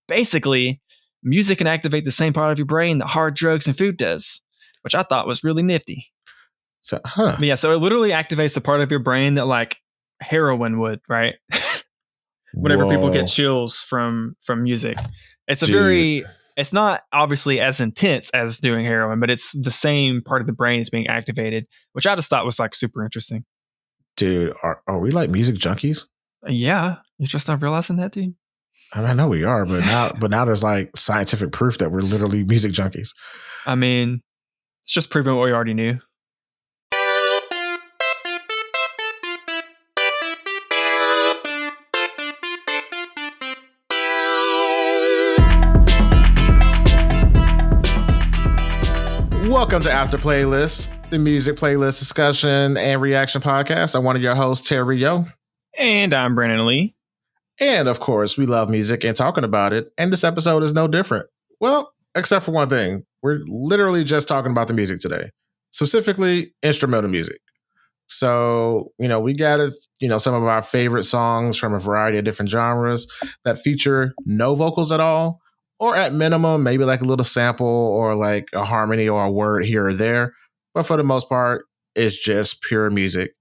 basically music can activate the same part of your brain that hard drugs and food does, which I thought was really nifty. So, Yeah, so it literally activates the part of your brain that like heroin would, right? Whenever people get chills from music. It's it's not obviously as intense as doing heroin, but it's the same part of the brain is being activated, which I just thought was like super interesting. Dude, are we like music junkies? Yeah, you're just not realizing that, dude. I mean, I know we are, but now there's like scientific proof that we're literally music junkies. I mean, it's just proving what we already knew. Welcome to After Playlist, the music playlist discussion and reaction podcast. I'm one of your hosts, Terry Yo. And I'm Brandon Lee. And of course, we love music and talking about it. And this episode is no different. Well, except for one thing. We're literally just talking about the music today, specifically instrumental music. So, we gathered, some of our favorite songs from a variety of different genres that feature no vocals at all, or at minimum, maybe like a little sample or like a harmony or a word here or there. But for the most part, it's just pure music.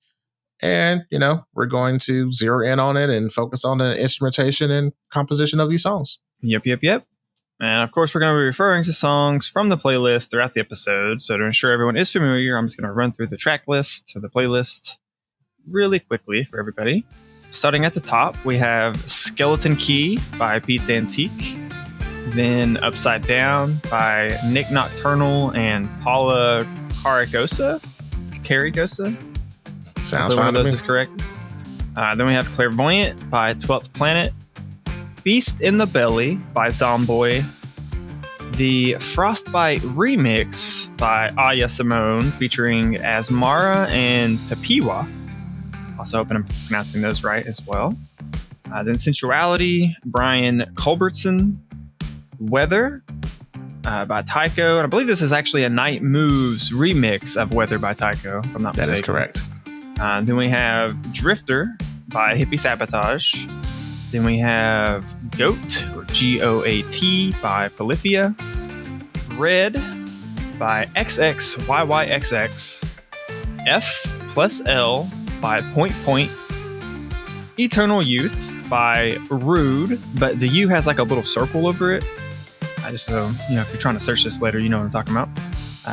And, we're going to zero in on it and focus on the instrumentation and composition of these songs. Yep. And of course, we're going to be referring to songs from the playlist throughout the episode. So to ensure everyone is familiar, I'm just going to run through the track list or the playlist really quickly for everybody. Starting at the top, we have Skeleton Key by Pete's Antique. Then Upside Down by Nick Nocturnal and Paula Carregosa. Sounds fine. One of those is correct. Then we have Clairvoyant by 12th Planet. Beast in the Belly by Zomboy. The Frostbite remix by Ahya Simone featuring Asmara and Tapiwa. Also hoping I'm pronouncing those right as well. Then Sensuality, Brian Culbertson. Weather by Tycho. And I believe this is actually a Nitemoves remix of Weather by Tycho, if I'm not mistaken. That is correct. Then we have Drifter by Hippie Sabotage. Then we have G.O.A.T, or G.O.A.T by Polyphia. Red by xxyyxx. F+L by Point. Eternal Youth by RÜDE, but the U has like a little circle over it. I just so if you're trying to search this later, you know what I'm talking about.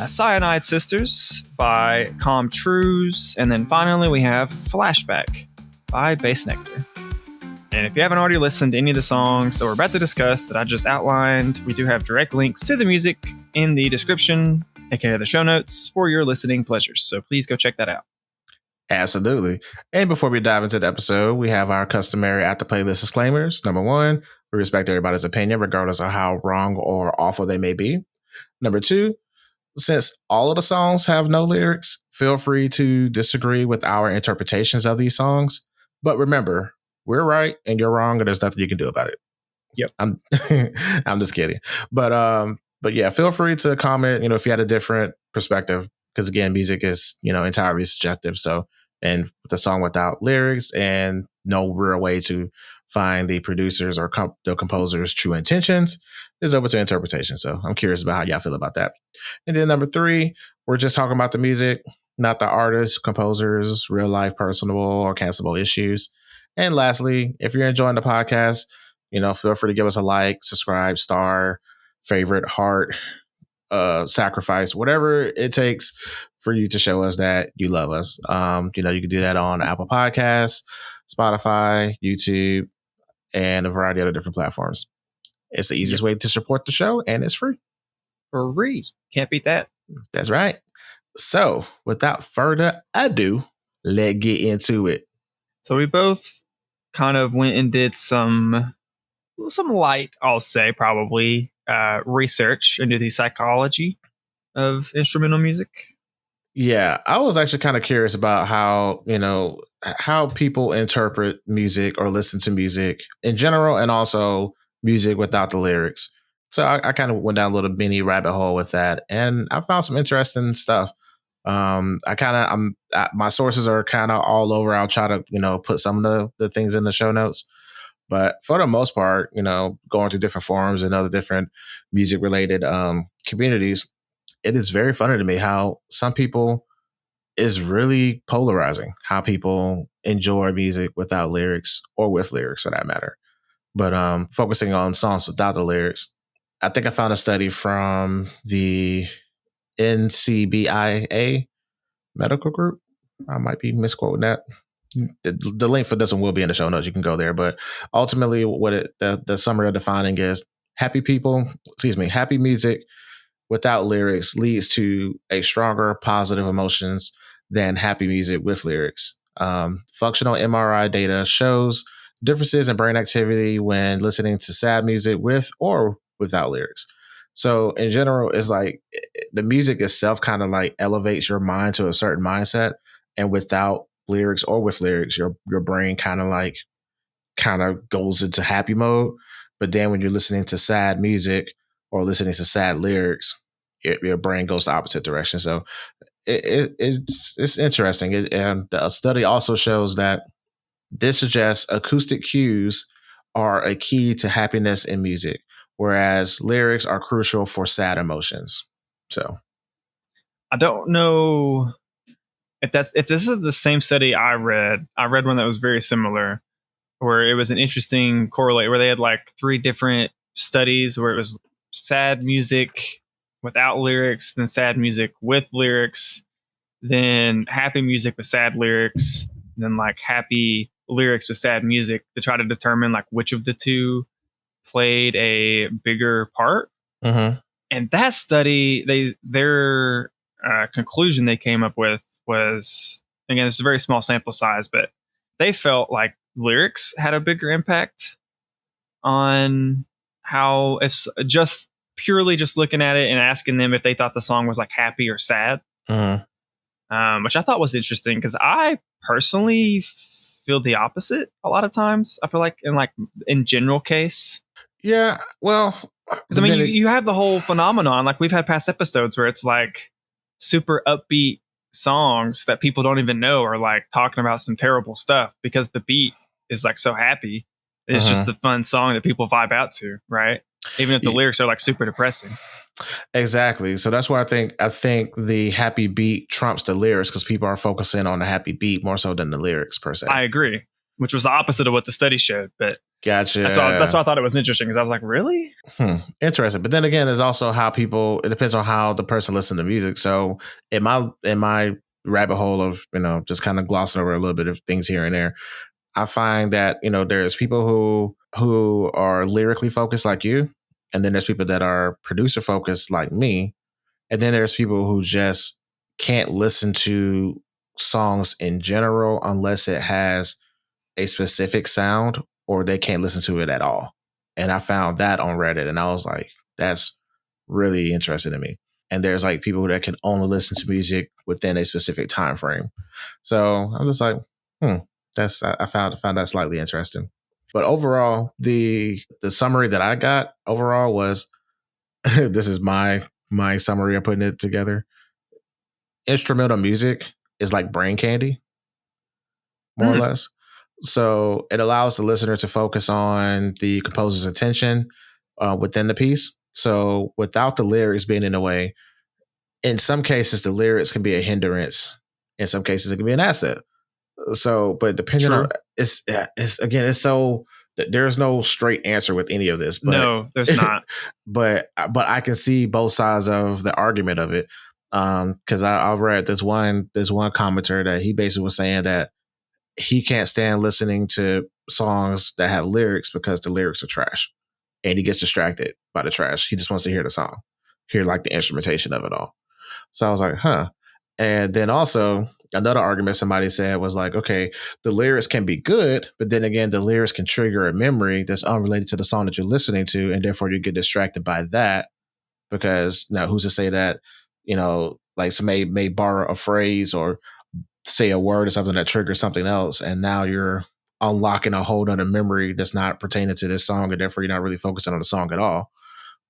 Cyanide Sisters by Truise, and then finally we have Flashback by Bassnectar. And if you haven't already listened to any of the songs that we're about to discuss that I just outlined, we do have direct links to the music in the description, aka the show notes, for your listening pleasures. So please go check that out. Absolutely. And before we dive into the episode, we have our customary After Playlist disclaimers. Number one, we respect everybody's opinion, regardless of how wrong or awful they may be. Number two, since all of the songs have no lyrics, feel free to disagree with our interpretations of these songs. But remember, we're right and you're wrong, and there's nothing you can do about it. Yep. I'm just kidding. But yeah, feel free to comment, if you had a different perspective, because again, music is, entirely subjective. So, and with the song without lyrics and no real way to find the producers or the composer's true intentions is open to interpretation. So I'm curious about how y'all feel about that. And then number three, we're just talking about the music, not the artists, composers, real life, personal or cancelable issues. And lastly, if you're enjoying the podcast, feel free to give us a like, subscribe, star, favorite, heart, sacrifice, whatever it takes for you to show us that you love us. You can do that on Apple Podcasts, Spotify, YouTube, and a variety of other different platforms. It's the easiest way to support the show, and it's free. Free. Can't beat that. That's right. So without further ado, let's get into it. So we both kind of went and did some light, I'll say, probably, research into the psychology of instrumental music. Yeah, I was actually kind of curious about how people interpret music or listen to music in general, and also music without the lyrics. So I kind of went down a little mini rabbit hole with that, and I found some interesting stuff. My sources are kind of all over. I'll try to put some of the things in the show notes. But for the most part, going to different forums and other different music related communities, it is very funny to me how some people is really polarizing, how people enjoy music without lyrics or with lyrics for that matter. But focusing on songs without the lyrics, I think I found a study from the NCBIA medical group. I might be misquoting that. The link for this one will be in the show notes. You can go there. But ultimately, what the summary of defining is happy music without lyrics leads to a stronger positive emotions than happy music with lyrics. Functional MRI data shows differences in brain activity when listening to sad music with or without lyrics. So in general, it's like the music itself kind of like elevates your mind to a certain mindset, and without lyrics or with lyrics, your brain kind of goes into happy mode. But then when you're listening to sad music or listening to sad lyrics, your brain goes the opposite direction. So it's interesting. And the study also shows that this suggests acoustic cues are a key to happiness in music, whereas lyrics are crucial for sad emotions. So I don't know if this is the same study I read. I read one that was very similar, where it was an interesting correlate where they had like 3 different studies where it was sad music without lyrics, then sad music with lyrics, then happy music with sad lyrics, then like happy lyrics with sad music to try to determine like which of the two played a bigger part. mm-hmm. And that study, their conclusion they came up with was, again, it's a very small sample size, but they felt like lyrics had a bigger impact on how, if just purely just looking at it and asking them if they thought the song was like happy or sad, which I thought was interesting because I personally feel the opposite a lot of times. I feel like in general case. Yeah, well, because I mean, you have the whole phenomenon. Like we've had past episodes where it's like super upbeat songs that people don't even know are like talking about some terrible stuff because the beat is like so happy. It's just a fun song that people vibe out to, right? Even if the lyrics are like super depressing. Exactly. So that's why I think the happy beat trumps the lyrics because people are focusing on the happy beat more so than the lyrics per se. I agree, which was the opposite of what the study showed. But gotcha. That's why I thought it was interesting because I was like, really? Interesting. But then again, it's also how it depends on how the person listens to music. So in my rabbit hole of, just kind of glossing over a little bit of things here and there, I find that, there's people who are lyrically focused like you. And then there's people that are producer focused like me. And then there's people who just can't listen to songs in general unless it has a specific sound, or they can't listen to it at all. And I found that on Reddit, and I was like, that's really interesting to me. And there's like people that can only listen to music within a specific time frame. So I'm just like, I found that slightly interesting. But overall, the summary that I got overall was this is my summary. I'm putting it together. Instrumental music is like brain candy, more or less. So it allows the listener to focus on the composer's attention within the piece. So without the lyrics being in the way, in some cases, the lyrics can be a hindrance. In some cases, it can be an asset. So, but depending on it's so there's no straight answer with any of this. But, no, there's not. But I can see both sides of the argument of it. Because I've read this one commenter that he basically was saying that he can't stand listening to songs that have lyrics because the lyrics are trash, and he gets distracted by the trash. He just wants to hear the song, hear like the instrumentation of it all. So I was like, huh. And then also another argument somebody said was like, okay, the lyrics can be good, but then again, the lyrics can trigger a memory that's unrelated to the song that you're listening to, and therefore you get distracted by that. Because now, who's to say that, like somebody may borrow a phrase or say a word or something that triggers something else, and now you're unlocking a whole other memory that's not pertaining to this song, and therefore you're not really focusing on the song at all.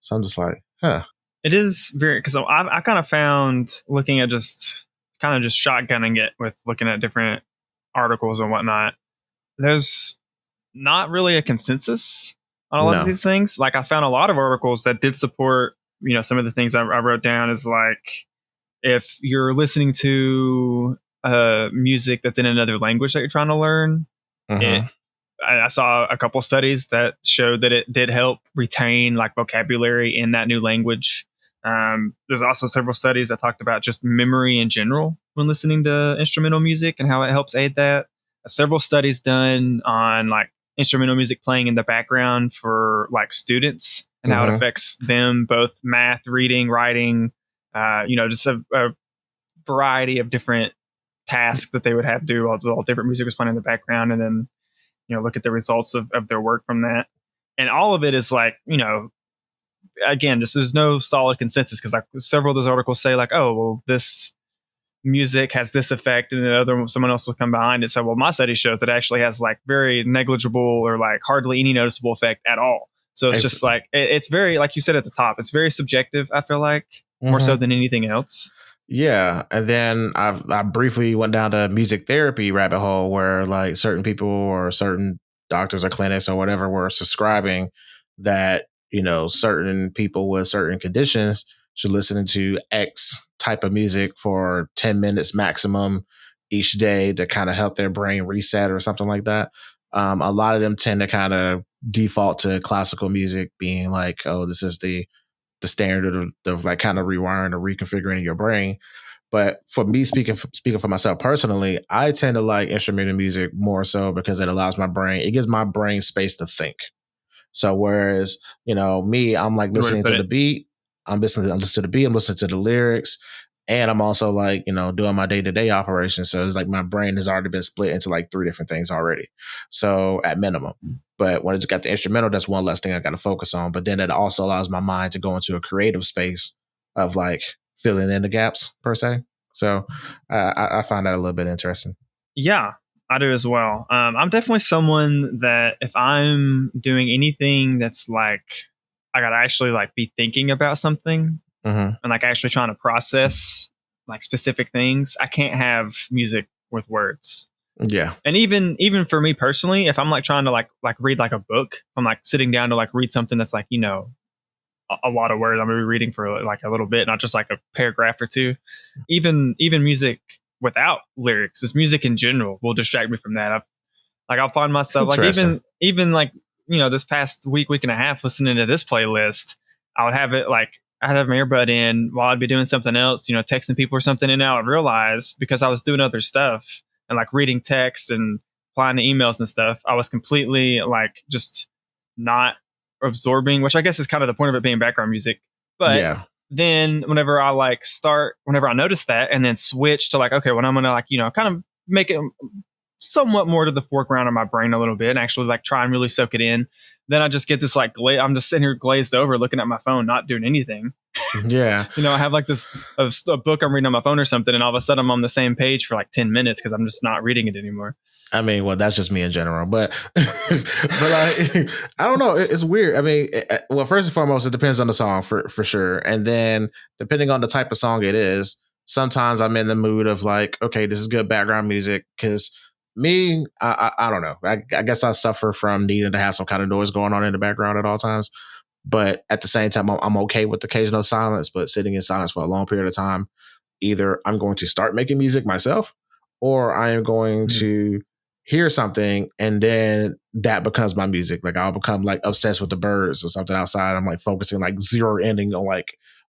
So I'm just like, huh. It is very, because I kind of found, looking at just shotgunning it with looking at different articles and whatnot, there's not really a consensus on a lot of No. these things. Like I found a lot of articles that did support, some of the things I wrote down is like, if you're listening to music that's in another language that you're trying to learn, it Mhm. I saw a couple studies that showed that it did help retain like vocabulary in that new language. There's also several studies that talked about just memory in general when listening to instrumental music and how it helps aid that. Several studies done on like instrumental music playing in the background for like students and how it Mhm. affects them both math, reading, writing, just a variety of different tasks that they would have to do while different music was playing in the background, and then look at the results of their work from that. And all of it is like, again, just there's no solid consensus because like several of those articles say like, oh, well, this music has this effect, and then someone else will come behind it. So, well, my study shows it actually has like very negligible or like hardly any noticeable effect at all. So it's just like it's very, like you said at the top, it's very subjective. I feel like more so than anything else. Yeah, and then I briefly went down the music therapy rabbit hole where like certain people or certain doctors or clinics or whatever were subscribing that certain people with certain conditions should listen to X type of music for 10 minutes maximum each day to kind of help their brain reset or something like that. A lot of them tend to kind of default to classical music, being like, oh, this is the standard of like kind of rewiring or reconfiguring your brain. But for me, speaking for myself personally, I tend to like instrumental music more so because it allows my brain, it gives my brain space to think. So whereas, me, I'm like Good way to listening put to the it. beat, I'm listening to the beat, I'm listening to the lyrics, and I'm also like, doing my day-to-day operations. So it's like my brain has already been split into like 3 different things already. So at minimum. But when it's got the instrumental, that's one less thing I got to focus on. But then it also allows my mind to go into a creative space of like filling in the gaps per se. So I find that a little bit interesting. Yeah, I do as well. I'm definitely someone that if I'm doing anything that's like I gotta actually like be thinking about something Mm-hmm. and like actually trying to process like specific things, I can't have music with words. Yeah. And even for me personally, if I'm like trying to like read like a book, I'm like sitting down to like read something that's like a lot of words. I'm gonna be reading for like a little bit, not just like a paragraph or two. Even music without lyrics, just music in general will distract me from that. I'll find myself like Interesting. even like this past week and a half listening to this playlist. I would have it like I'd have my earbud in while I'd be doing something else, texting people or something, and I would realize because I was doing other stuff and like reading text and replying to emails and stuff, I was completely like just not absorbing, which I guess is kind of the point of it being background music. But Yeah. then whenever whenever I notice that and then switch to like, okay, when I'm gonna like, kind of make it somewhat more to the foreground of my brain a little bit and actually like try and really soak it in, then I just get this like I'm just sitting here glazed over looking at my phone, not doing anything. Yeah. I have like this a book I'm reading on my phone or something, and all of a sudden I'm on the same page for like 10 minutes because I'm just not reading it anymore. I mean, well, that's just me in general, but like, I don't know. It's weird. I mean, well, first and foremost, it depends on the song for sure, and then depending on the type of song it is, sometimes I'm in the mood of like, okay, this is good background music. Because me, I don't know. I guess I suffer from needing to have some kind of noise going on in the background at all times. But at the same time, I'm okay with occasional silence. But sitting in silence for a long period of time, either I'm going to start making music myself, or I am going Mhm. to hear something and then that becomes my music. Like I'll become like obsessed with the birds or something outside. I'm like focusing like zero ending on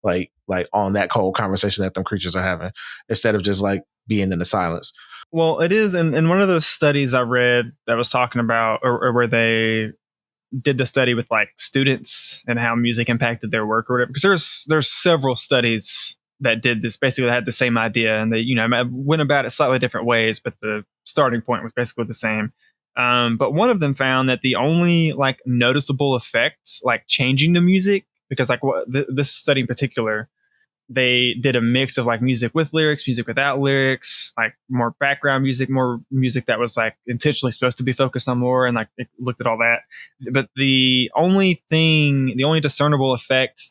like on that cold conversation that them creatures are having instead of just like being in the silence. Well, it is in one of those studies I read that was talking about or where they did the study with like students and how music impacted their work or whatever. Because there's several studies that did this, basically had the same idea, and they went about it slightly different ways, but the starting point was basically the same. But one of them found that the only like noticeable effects, like changing the music, because like this study in particular, they did a mix of like music with lyrics, music without lyrics, like more background music, more music that was like intentionally supposed to be focused on more, and like it looked at all that. But the only discernible effect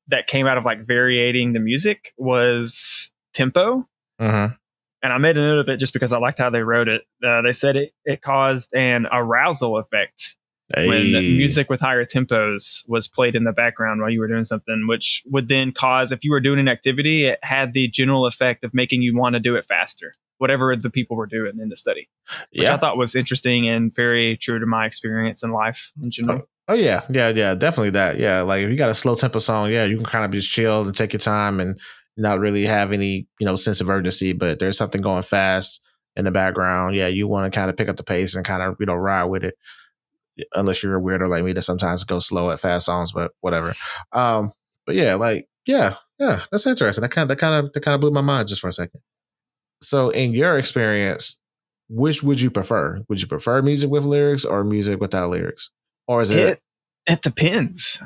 that came out of like variating the music was tempo. Mm-hmm. and I made a note of it just because I liked how they wrote it. They said it caused an arousal effect when music with higher tempos was played in the background while you were doing something, which would then cause, if you were doing an activity, it had the general effect of making you want to do it faster, whatever the people were doing in the study, which I thought was interesting and very true to my experience in life in general. Oh yeah, definitely that. Yeah, like if you got a slow tempo song, yeah, you can kind of just chill and take your time and not really have any, sense of urgency. But there's something going fast in the background. Yeah, you want to kind of pick up the pace and kind of ride with it. Unless you're a weirdo like me that sometimes goes slow at fast songs, but whatever. But yeah, that's interesting. That kind of blew my mind just for a second. So, in your experience, which would you prefer? Would you prefer music with lyrics or music without lyrics? Or is it? It depends.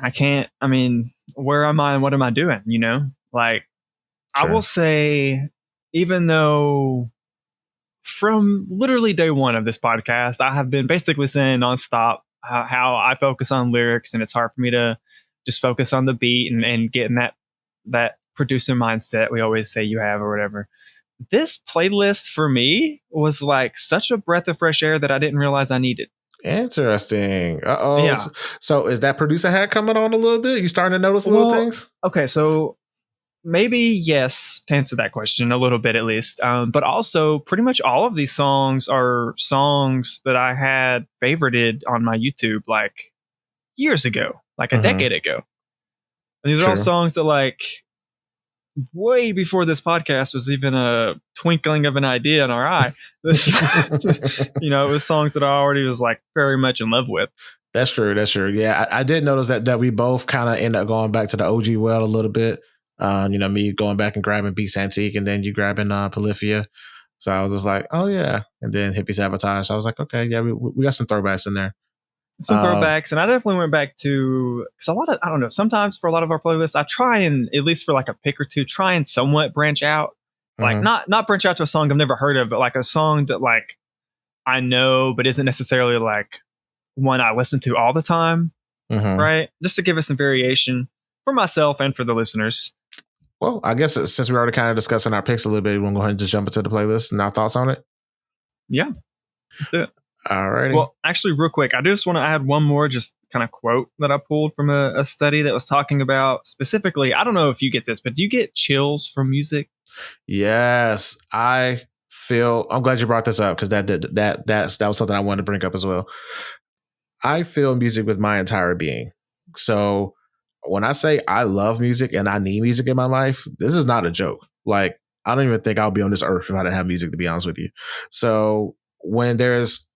Where am I and what am I doing? Like, sure. I will say, even though from literally day one of this podcast, I have been basically saying nonstop how I focus on lyrics, and it's hard for me to just focus on the beat and get in that producer mindset we always say you have or whatever. This playlist for me was like such a breath of fresh air that I didn't realize I needed. Interesting. Uh-oh. Yeah. So is that producer hat coming on a little bit? You starting to notice little things? Okay, so maybe yes, to answer that question a little bit at least. But also pretty much all of these songs are songs that I had favorited on my YouTube like years ago, like a decade ago. And these are all songs that like way before this podcast was even a twinkling of an idea in our eye. It was songs that I already was like very much in love with. That's true. Yeah, I did notice that we both kind of end up going back to the OG well a little bit. Me going back and grabbing Beats Antique and then you grabbing Polyphia. So I was just like, oh yeah. And then Hippie Sabotage. So I was like, okay, yeah, we got some throwbacks in there. Some throwbacks, and I definitely went back to, because a lot of, I don't know, sometimes for a lot of our playlists, I try and, at least for like a pick or two, try and somewhat branch out. Like not branch out to a song I've never heard of, but like a song that like I know, but isn't necessarily like one I listen to all the time. Right? Just to give us some variation for myself and for the listeners. Well, I guess since we're already kind of discussing our picks a little bit, we'll go ahead and just jump into the playlist and our thoughts on it. Yeah, let's do it. All righty. Well, actually, real quick, I just want to add one more just kind of quote that I pulled from a study that was talking about specifically, I don't know if you get this, but do you get chills from music? Yes, I'm glad you brought this up because that was something I wanted to bring up as well. I feel music with my entire being. So when I say I love music and I need music in my life, this is not a joke. Like, I don't even think I'll be on this earth if I didn't have music, to be honest with you. So when there's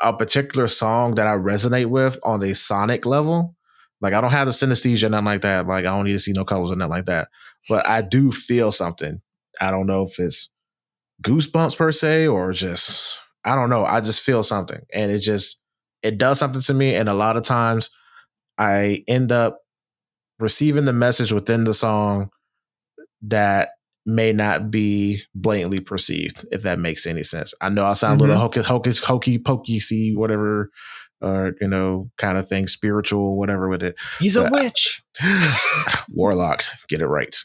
a particular song that I resonate with on a sonic level, like I don't have the synesthesia, nothing like that. Like I don't need to see no colors or nothing like that. But I do feel something. I don't know if it's goosebumps per se or just, I don't know. I just feel something and it does something to me. And a lot of times I end up receiving the message within the song that may not be blatantly perceived, if that makes any sense. I know I sound a little hokey pokey, whatever, or kind of thing, spiritual, whatever with it. He's a witch. Warlock, get it right.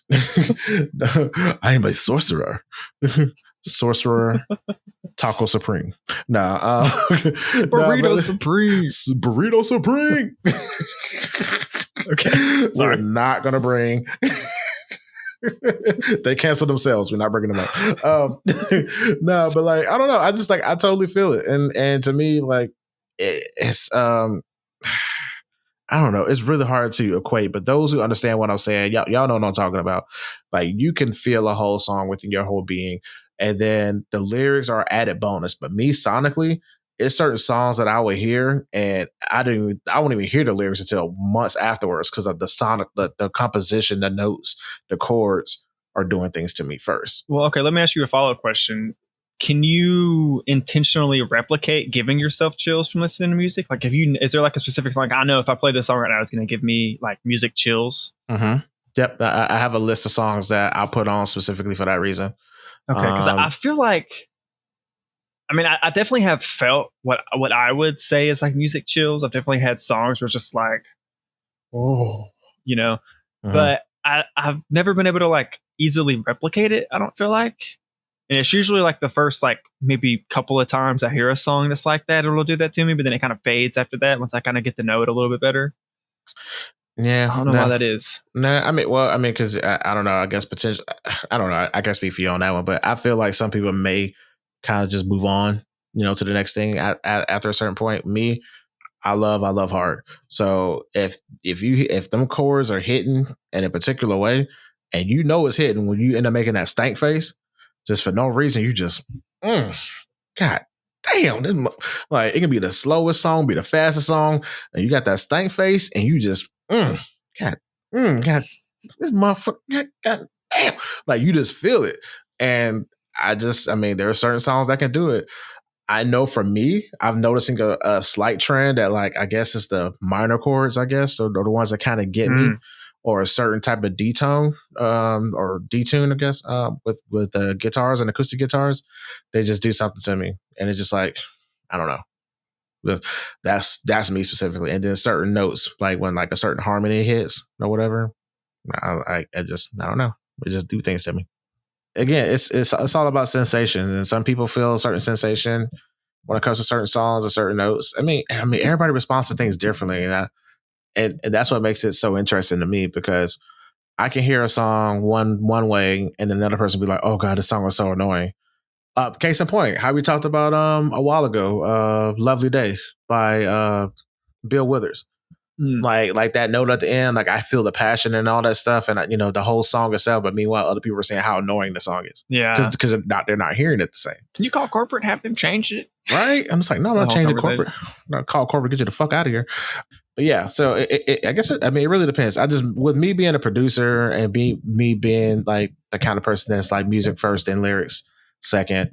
I am a sorcerer. Sorcerer. Taco Supreme. Burrito Supreme. Burrito Supreme. Okay. Sorry. We're not gonna bring. They cancel themselves. We're not bringing them up. No, but like I don't know. I just like I totally feel it, and to me like it's I don't know. It's really hard to equate, but those who understand what I'm saying, y'all know what I'm talking about. Like you can feel a whole song within your whole being, and then the lyrics are added bonus. But me sonically, it's certain songs that I would hear, and I won't even hear the lyrics until months afterwards because of the sonic, the composition, the notes, the chords are doing things to me first. Well, okay, let me ask you a follow-up question. Can you intentionally replicate giving yourself chills from listening to music? Like, is there like a specific song? I know if I play this song right now, it's going to give me like music chills. Yep, I have a list of songs that I'll put on specifically for that reason. Okay, because I feel like, I definitely have felt what I would say is like music chills. I've definitely had songs where it's just like, oh, but I've never been able to like easily replicate it. I don't feel like. And it's usually like the first like maybe couple of times I hear a song that's like that, it'll do that to me, but then it kind of fades after that once I kind of get to know it a little bit better. Yeah, I don't know why that is. I mean, because I don't know. I guess potential. I don't know. I can speak for you on that one, but I feel like some people may kind of just move on, to the next thing after a certain point. Me, I love hard. So if them chords are hitting in a particular way, and it's hitting when you end up making that stank face, just for no reason, you just, God damn, like it can be the slowest song, be the fastest song, and you got that stank face, and you just, God, God, this motherfucker, God damn, like you just feel it. And I mean, there are certain songs that can do it. I know for me, I'm noticing a slight trend that, like, I guess it's the minor chords, I guess, or the ones that kind of get me, or a certain type of D-tone or D-tune, I guess, with the guitars and acoustic guitars. They just do something to me. And it's just like, I don't know. That's me specifically. And then certain notes, like when like a certain harmony hits or whatever, I don't know. It just do things to me. Again, it's all about sensation, and some people feel a certain sensation when it comes to certain songs or certain notes. I mean, everybody responds to things differently, and that's what makes it so interesting to me, because I can hear a song one way, and another person be like, "Oh God, this song was so annoying." Case in point, how we talked about a while ago, "Lovely Day" by Bill Withers. Like that note at the end, like I feel the passion and all that stuff, and the whole song itself. But meanwhile, other people are saying how annoying the song is. Yeah, because they're not hearing it the same. Can you call corporate and have them change it? Right? I'm just like, no, I'm not changing corporate. I'm not call corporate, get you the fuck out of here. But yeah, so I guess it really depends. With me being a producer and me being like the kind of person that's like music first and lyrics second,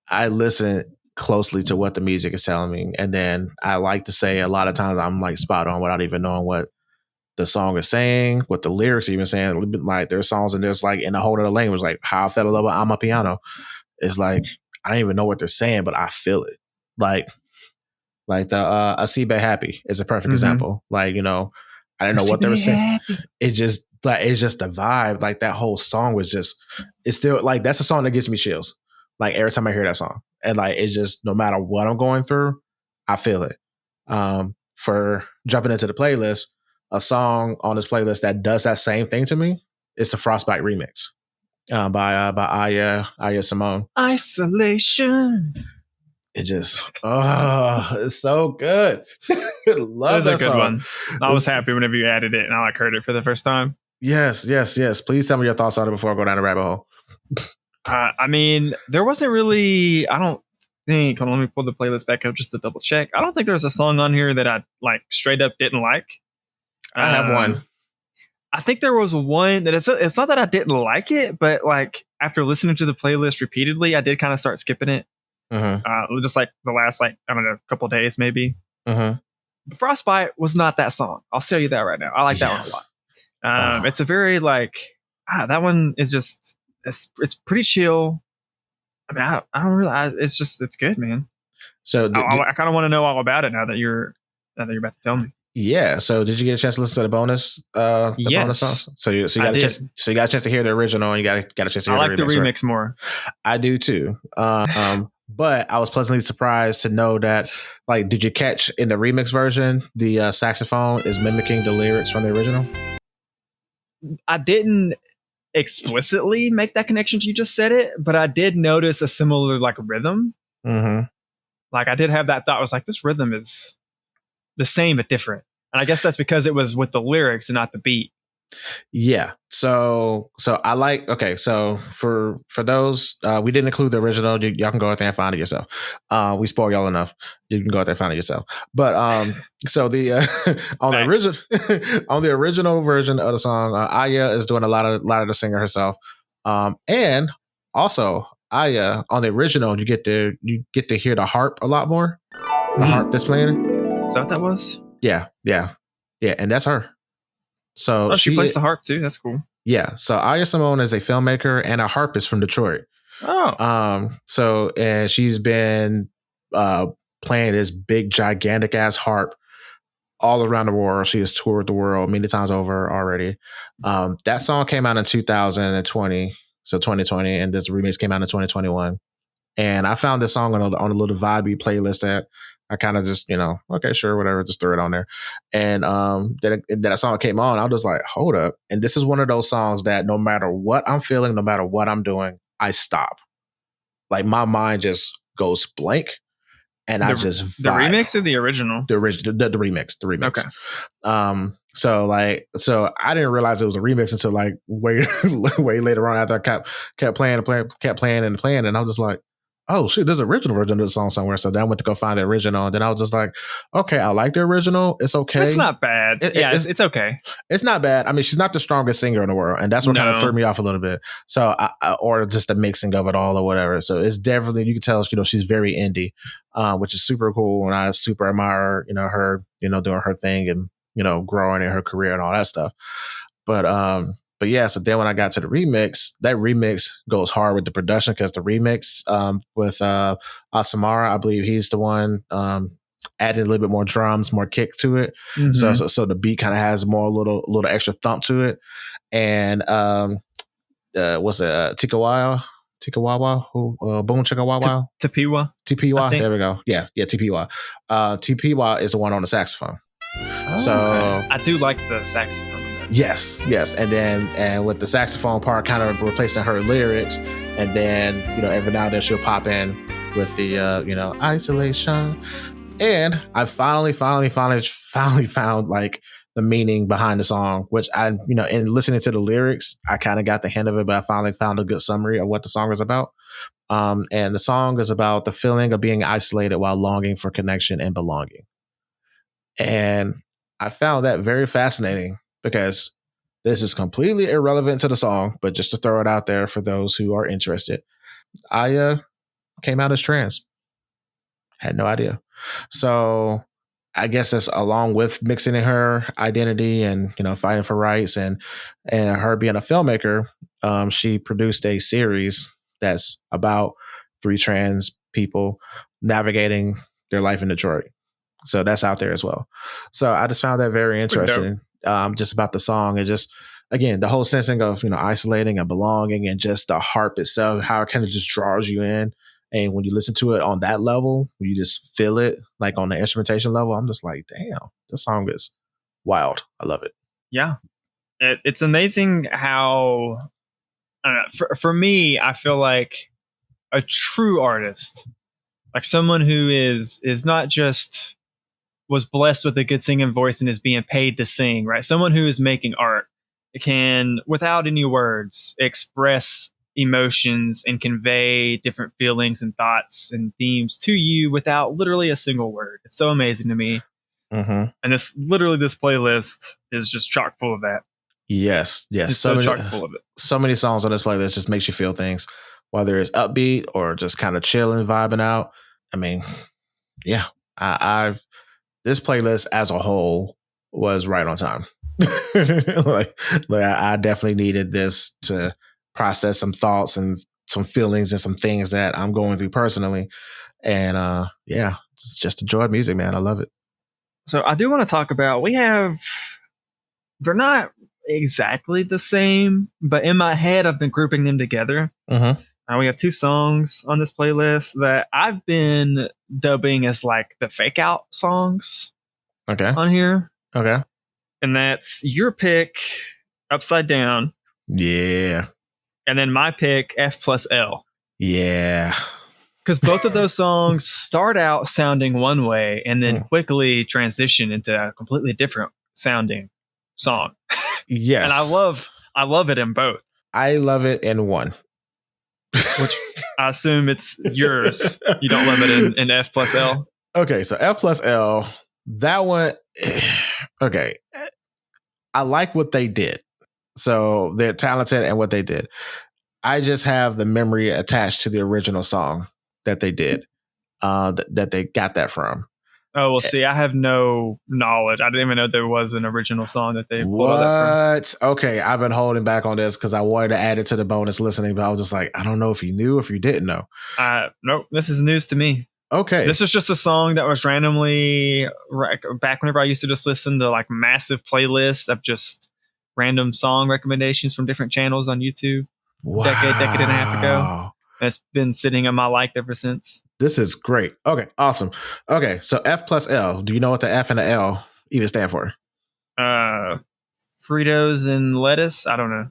I listen closely to what the music is telling me. And then I like to say a lot of times I'm like spot on without even knowing what the song is saying, what the lyrics are even saying. A little bit like there's songs and there's like in a whole other language, like how I fell in love with Amapiano. It's like, I don't even know what they're saying, but I feel it. Like the Asibe Happy is a perfect example. Like, I didn't know what they were saying. It's just the vibe. Like that whole song was just, it's still like, that's a song that gives me chills. Like every time I hear that song, and like, it's just, no matter what I'm going through, I feel it. For jumping into the playlist, a song on this playlist that does that same thing to me is the Frostbite remix by Ahya Simone. Isolation. It just, it's so good. Love that song. One. I was happy whenever you added it and I heard it for the first time. Yes. Please tell me your thoughts on it before I go down the rabbit hole. I mean, there wasn't really, I don't think, let me pull the playlist back up just to double check. I don't think there's a song on here that I like straight up didn't like. I have one. I think there was one that it's not that I didn't like it, but like after listening to the playlist repeatedly, I did kind of start skipping it. Just like the last, like, I don't know, couple days maybe. Frostbite was not that song. I'll tell you that right now. I like that one a lot. It's a very like, that one is just, it's pretty chill. I mean, I don't really, it's good, man. So I kind of want to know all about it now that you're about to tell me. Yeah. So did you get a chance to listen to the bonus? Bonus songs. So you got a chance. So you got a chance to hear the original, and you got a chance to hear. I like the remix right? more. I do too. But I was pleasantly surprised to know that, like, did you catch in the remix version the saxophone is mimicking the lyrics from the original? I didn't explicitly make that connection. You just said it, but I did notice a similar like rhythm. Like I did have that thought. I was like, this rhythm is the same but different, and I guess that's because it was with the lyrics and not the beat. Yeah. So I like, okay. So for those, we didn't include the original. Y'all can go out there and find it yourself. We spoil y'all enough. You can go out there and find it yourself. But so the on the original version of the song, Ahya is doing a lot of the singer herself. And also Ahya on the original, you get to hear the harp a lot more. The harp that's playing. Is that what that was? Yeah, and that's her. So she plays the harp too. That's cool. Yeah. So Ahya Simone is a filmmaker and a harpist from Detroit. So and she's been playing this big, gigantic ass harp all around the world. She has toured the world many times over already. That song came out in 2020. so 2020, and this remix came out in 2021. And I found this song on a little vibey playlist that I kind of just, okay, sure, whatever, just throw it on there. And then that song came on, I was like, hold up. And this is one of those songs that no matter what I'm feeling, no matter what I'm doing, I stop. Like my mind just goes blank. And I just vibe. The remix or the original? The remix. Okay. So I didn't realize it was a remix until like way later on after I kept playing, and I was just like, oh shit, there's an original version of the song somewhere. So then I went to go find the original, and then I was just like, okay, I like the original. It's okay. It's not bad. It's okay. It's not bad. I mean, she's not the strongest singer in the world, and that's what kind of threw me off a little bit. So, or just the mixing of it all or whatever. So it's definitely, you can tell, she's very indie, which is super cool, and I super admire, her, doing her thing and growing in her career and all that stuff. But yeah, so then when I got to the remix, that remix goes hard with the production because the remix with Asmara, I believe he's the one adding a little bit more drums, more kick to it. Mm-hmm. So the beat kind of has more little extra thump to it. And what's it? Tikawawa, who Boom Chicka Wawa? Tapiwa. There we go. Yeah, Tapiwa. Tapiwa is the one on the saxophone. Oh, so okay. I do like the saxophone. Yes. And with the saxophone part kind of replacing her lyrics. And then, every now and then she'll pop in with the, isolation. And I finally found like the meaning behind the song, which I, in listening to the lyrics, I kind of got the hint of it, but I finally found a good summary of what the song is about. And the song is about the feeling of being isolated while longing for connection and belonging. And I found that very fascinating because this is completely irrelevant to the song, but just to throw it out there for those who are interested, Ahya came out as trans. Had no idea. So I guess that's along with mixing in her identity and, fighting for rights and her being a filmmaker. She produced a series that's about 3 trans people navigating their life in Detroit. So that's out there as well. So I just found that very interesting. Just about the song and just, again, the whole sensing of, isolating and belonging and just the harp itself, how it kind of just draws you in. And when you listen to it on that level, you just feel it like on the instrumentation level. I'm just like, damn, this song is wild. I love it. Yeah. It's amazing how, I don't know, for me, I feel like a true artist, like someone who is not just was blessed with a good singing voice and is being paid to sing, right? Someone who is making art can, without any words, express emotions and convey different feelings and thoughts and themes to you without literally a single word. It's so amazing to me. Mm-hmm. And this playlist is just chock full of that. Yes. It's so chock full of it. So many songs on this playlist just makes you feel things, whether it's upbeat or just kind of chilling, vibing out. I mean, yeah, this playlist as a whole was right on time. like I definitely needed this to process some thoughts and some feelings and some things that I'm going through personally. And yeah, it's just a joy of music, man. I love it. So I do want to talk about, they're not exactly the same, but in my head, I've been grouping them together. Mm-hmm. We have 2 songs on this playlist that I've been dubbing as like the fake out songs. Okay. On here. Okay. And that's your pick, Upside Down. Yeah. And then my pick, F+L. Yeah. Because both of those songs start out sounding one way and then quickly transition into a completely different sounding song. Yes. And I love it in both. I love it in one. Which I assume it's yours. You don't love it in F+L? Okay, so F+L, that one, okay. I like what they did. So they're talented and what they did. I just have the memory attached to the original song that they did, that they got that from. Oh, well, see, I have no knowledge. I didn't even know there was an original song that they pulled that from. Okay, I've been holding back on this because I wanted to add it to the bonus listening, but I was just like, I don't know if you knew, if you didn't know. Nope, this is news to me. Okay. This is just a song that was randomly, back whenever I used to just listen to like massive playlists of just random song recommendations from different channels on YouTube. decade and a half ago. It's been sitting on my liked ever since. This is great. Okay, awesome. Okay, so F plus L. Do you know what the F and the L even stand for? Fritos and lettuce. I don't know.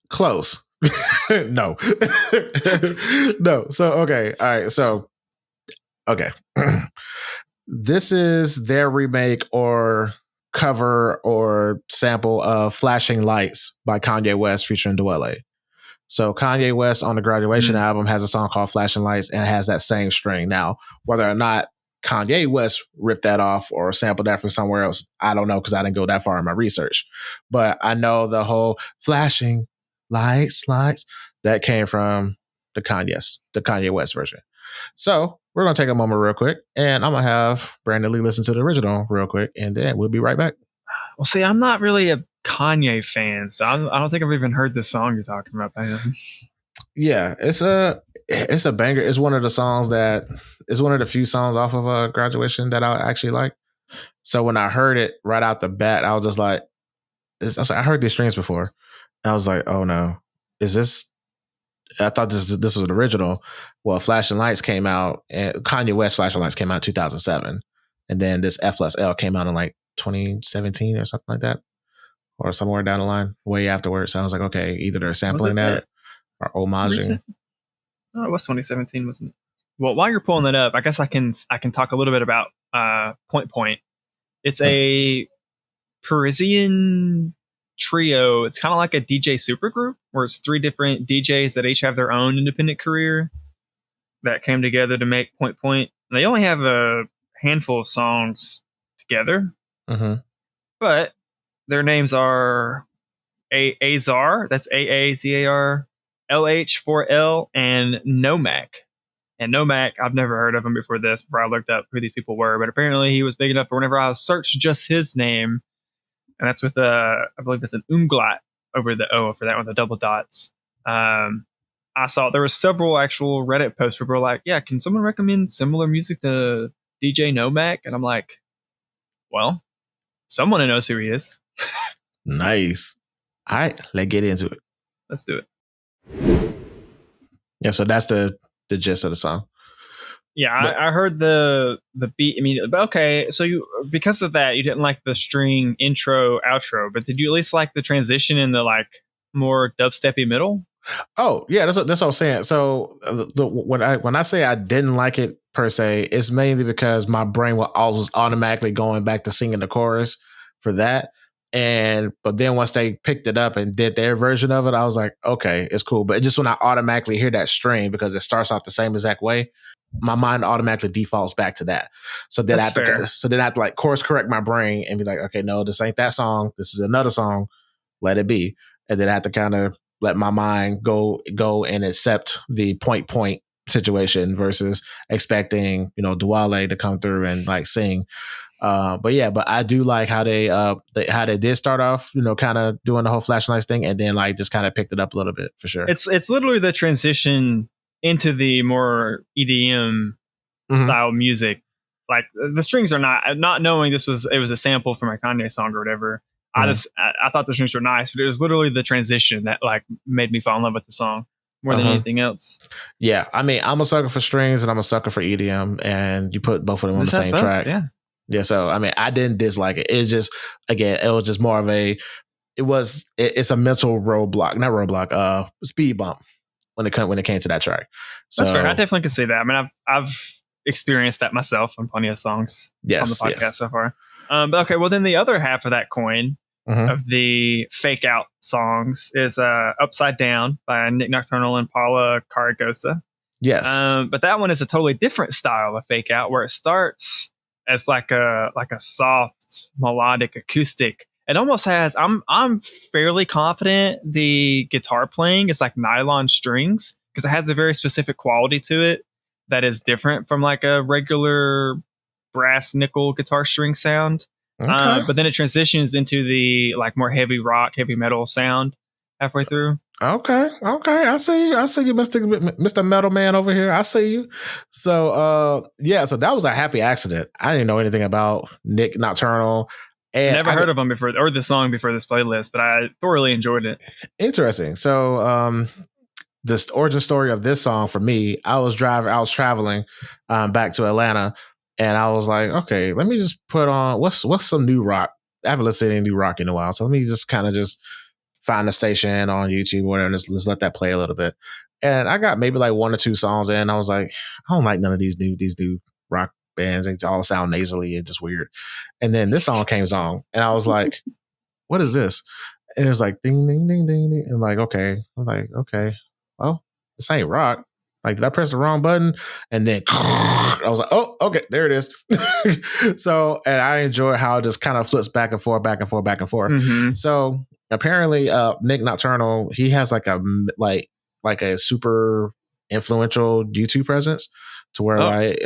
Close. No. No. So, okay. All right. So, okay. This is their remake or cover or sample of Flashing Lights by Kanye West featuring Dwele. So Kanye West on the Graduation album has a song called Flashing Lights and has that same string. Now, whether or not Kanye West ripped that off or sampled that from somewhere else, I don't know because I didn't go that far in my research. But I know the whole flashing lights that came from the Kanye West version. So we're going to take a moment real quick and I'm going to have Brandon Lee listen to the original real quick and then we'll be right back. Well, see, I'm not really a Kanye fan, so I don't think I've even heard the song you're talking about. Yeah, it's a banger. It's one of the songs that is one of the few songs off of Graduation that I actually like. So when I heard it right out the bat, I was just like, I heard these strings before. And I was like, oh no, is this? I thought this was the original. Well, Flashing Lights came out, and Kanye West Flashing Lights came out in 2007. And then this F plus L came out in like 2017 or something like that. Or somewhere down the line, way afterwards. So I was like, okay, either they're sampling that or homaging. Oh, it was 2017, wasn't it? Well, while you're pulling that up, I guess I can talk a little bit about Point. It's a Parisian trio. It's kind of like a DJ supergroup where it's 3 different DJs that each have their own independent career that came together to make Point. And they only have a handful of songs together, but their names are Azar, that's Aazar, LH4L, and Nomak. And Nomak, I've never heard of him before I looked up who these people were, but apparently he was big enough for whenever I searched just his name, and that's with I believe it's an umlaut over the O for that one, the double dots. I saw there were several actual Reddit posts where people were like, yeah, can someone recommend similar music to DJ Nomak? And I'm like, well, someone who knows who he is. Nice. All right, let's get into it. Let's do it. Yeah, so that's the gist of the song. Yeah, I heard the beat. I mean, okay, so because of that, you didn't like the string intro, outro, but did you at least like the transition in the like more dubsteppy middle? Oh yeah, that's what I was saying. So when I say I didn't like it per se, it's mainly because my brain was automatically going back to singing the chorus for that. But then once they picked it up and did their version of it, I was like, okay, it's cool. But just when I automatically hear that string because it starts off the same exact way, my mind automatically defaults back to that. So then I have to like course correct my brain and be like, okay, no, this ain't that song. This is another song. Let it be. And then I have to kind of let my mind go and accept the point situation versus expecting, Dwele to come through and like sing. But I do like how they did start off, kind of doing the whole Flashing Lights thing, and then like just kind of picked it up a little bit for sure. It's literally the transition into the more EDM style music. Like the strings are not knowing it was a sample from a Kanye song or whatever. I thought the strings were nice, but it was literally the transition that like made me fall in love with the song more than anything else. Yeah, I mean, I'm a sucker for strings and I'm a sucker for EDM, and you put both of them on the same track. Yeah, so I mean, I didn't dislike it. It's just, again, it was just more of it's a mental speed bump when it came to that track. So, that's fair. I definitely can see that. I mean, I've experienced that myself on plenty of songs on the podcast so far. But okay, well then the other half of that coin of the fake out songs is Upside Down by Nocturnal and Paula Carregosa. Yes. But that one is a totally different style of fake out where it starts as like a soft melodic acoustic. It almost has I'm fairly confident the guitar playing is like nylon strings because it has a very specific quality to it that is different from like a regular brass nickel guitar string sound. Okay. But then it transitions into the like more heavy rock, heavy metal sound halfway through. Okay. I see you, Mr. Metal Man over here. I see you. So so that was a happy accident. I didn't know anything about Nick Nocturnal And never heard of them before, or the song before this playlist, but I thoroughly enjoyed it. Interesting. So, this origin story of this song for me, I was traveling back to Atlanta, and I was like, okay, let me just put on what's some new rock. I haven't listened to any new rock in a while, so let me just kind of just find a station on YouTube or whatever, and just let that play a little bit. And I got maybe like 1 or 2 songs in. I was like, I don't like none of these new rock bands. They all sound nasally and just weird. And then this song came on, and I was like, what is this? And it was like ding ding ding ding ding, and like okay, I'm like okay, well, this ain't rock. Like, did I press the wrong button? And then I was like, oh, okay, there it is. So, and I enjoy how it just kind of flips back and forth, back and forth, back and forth. Mm-hmm. So apparently, Nick Nocturnal, he has like a super influential YouTube presence to where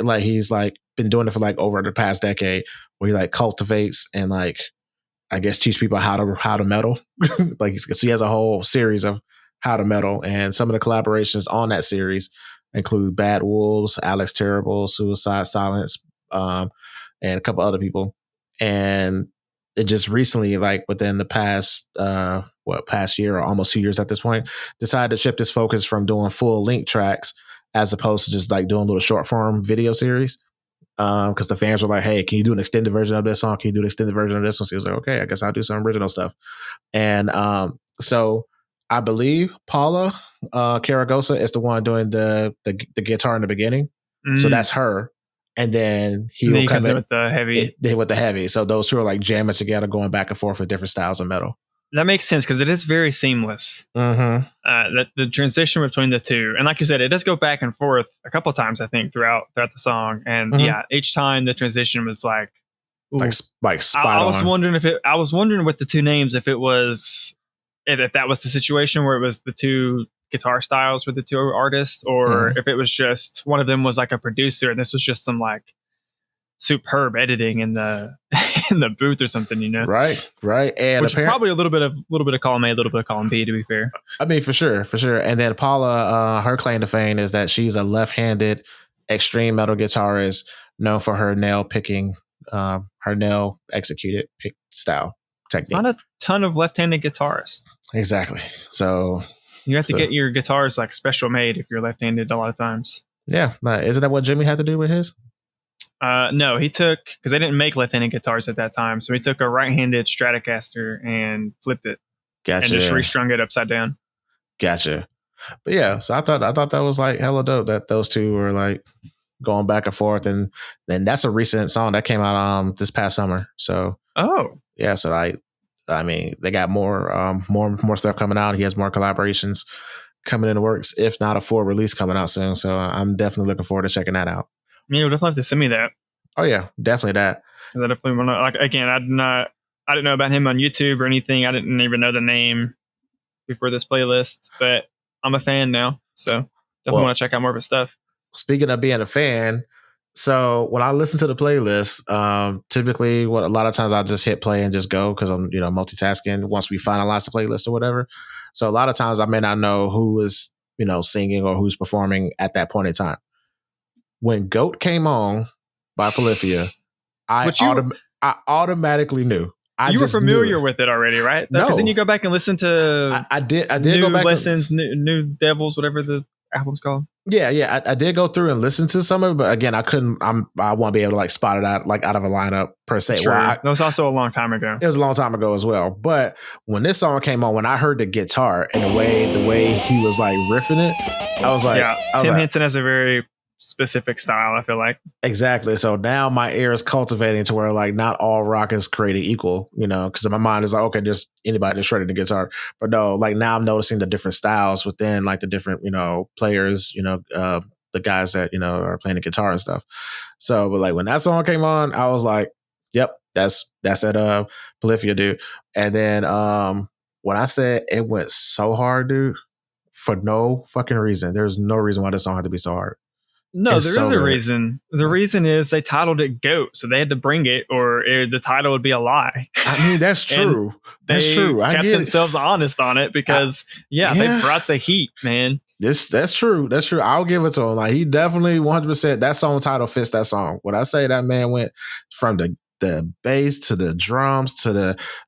like he's like been doing it for like over the past decade, where he like cultivates and like I guess teach people how to metal. Like, so he has a whole series of how to metal, and some of the collaborations on that series include Bad Wolves, Alex Terrible, Suicide Silence, and a couple other people. And it just recently, like within the past past year or almost 2 years at this point, decided to shift his focus from doing full length tracks as opposed to just like doing little short form video series. Because the fans were like, hey, can you do an extended version of this song? Can you do an extended version of this one? So he was like, okay, I guess I'll do some original stuff. And so I believe Paula Carregosa is the one doing the guitar in the beginning. So that's her. And then he will come in with the heavy. So those two are like jamming together, going back and forth with different styles of metal. That makes sense because it is very seamless. Mm-hmm. The transition between the two, and like you said, it does go back and forth a couple of times, I think, throughout the song. And yeah, each time the transition was like spot I was wondering I was wondering with the two names if that was the situation where it was the two guitar styles with the two artists, or if it was just one of them was like a producer and this was just some like superb editing in the booth or something, you know? Right. And which is probably a little bit of column A, a little bit of column B, to be fair. I mean, for sure. And then Paula, her claim to fame is that she's a left-handed extreme metal guitarist known for her nail picking, her nail executed pick style technique. It's not a ton of left-handed guitarists. Exactly. So you have to get your guitars like special made if you're left-handed a lot of times. Yeah. Isn't that what Jimmy had to do with his? No, he took, because they didn't make left-handed guitars at that time, so he took a right-handed Stratocaster and flipped it. Gotcha. And just restrung it upside down. Gotcha. But yeah, so I thought that was like hella dope that those two were like going back and forth, and then that's a recent song that came out this past summer. So yeah, so I mean they got more stuff coming out. He has more collaborations coming in the works, if not a full release coming out soon. So I'm definitely looking forward to checking that out. You'll definitely have to send me that. Oh yeah, definitely that. I definitely want to. Like again, I didn't know about him on YouTube or anything. I didn't even know the name before this playlist, but I'm a fan now, so definitely want to check out more of his stuff. Speaking of being a fan, so when I listen to the playlist, typically, a lot of times I'll just hit play and just go because I'm multitasking once we finalize the playlist or whatever. So a lot of times I may not know who is singing or who's performing at that point in time. When G.O.A.T came on by Polyphia, I automatically knew. You were familiar with it already, right? No, because then you go back and listen to. I did New go back. Lessons, New Devils, whatever the album's called. Yeah. I did go through and listen to some of it, but again, I couldn't. I won't be able to like spot it out out of a lineup per se. Sure. That was also a long time ago. It was a long time ago as well. But when this song came on, when I heard the guitar and the way he was like riffing it, I was like, Tim Henson has a very specific style, I feel like. Exactly. So now my ear is cultivating to where like not all rock is created equal, because in my mind is like, okay, just anybody that's shredding the guitar. But no, like now I'm noticing the different styles within like the different, players, the guys that, are playing the guitar and stuff. So, but like when that song came on, I was like, yep, that's that Polyphia dude. And then when I said it went so hard, dude, for no fucking reason. There's no reason why this song had to be so hard. No, there is a reason. The reason is they titled it G.O.A.T, so they had to bring it, or the title would be a lie. I mean, that's true. That's true. I kept themselves honest on it because, they brought the heat, man. That's true. That's true. I'll give it to him. Like he definitely 100%. That song title fits that song. When I say that man went from the the bass to the drums to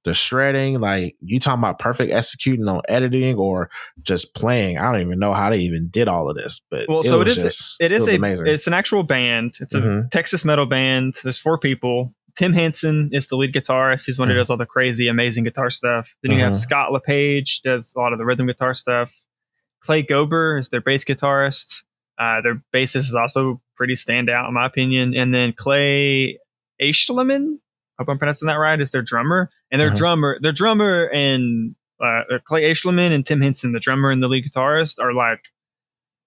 the shredding. Like, you talking about perfect executing on editing or just playing. I don't even know how they even did all of this, but Well, it so was amazing. It's an actual band. It's a Texas metal band. There's 4 people. Tim Henson is the lead guitarist. He's one who does all the crazy, amazing guitar stuff. Then you have Scott LePage, does a lot of the rhythm guitar stuff. Clay Gober is their bass guitarist. Their bassist is also pretty standout in my opinion. And then Clay Eschleman, hope I'm pronouncing that right, is their drummer. And their drummer and Clay Eschleman and Tim Henson, the drummer and the lead guitarist, are like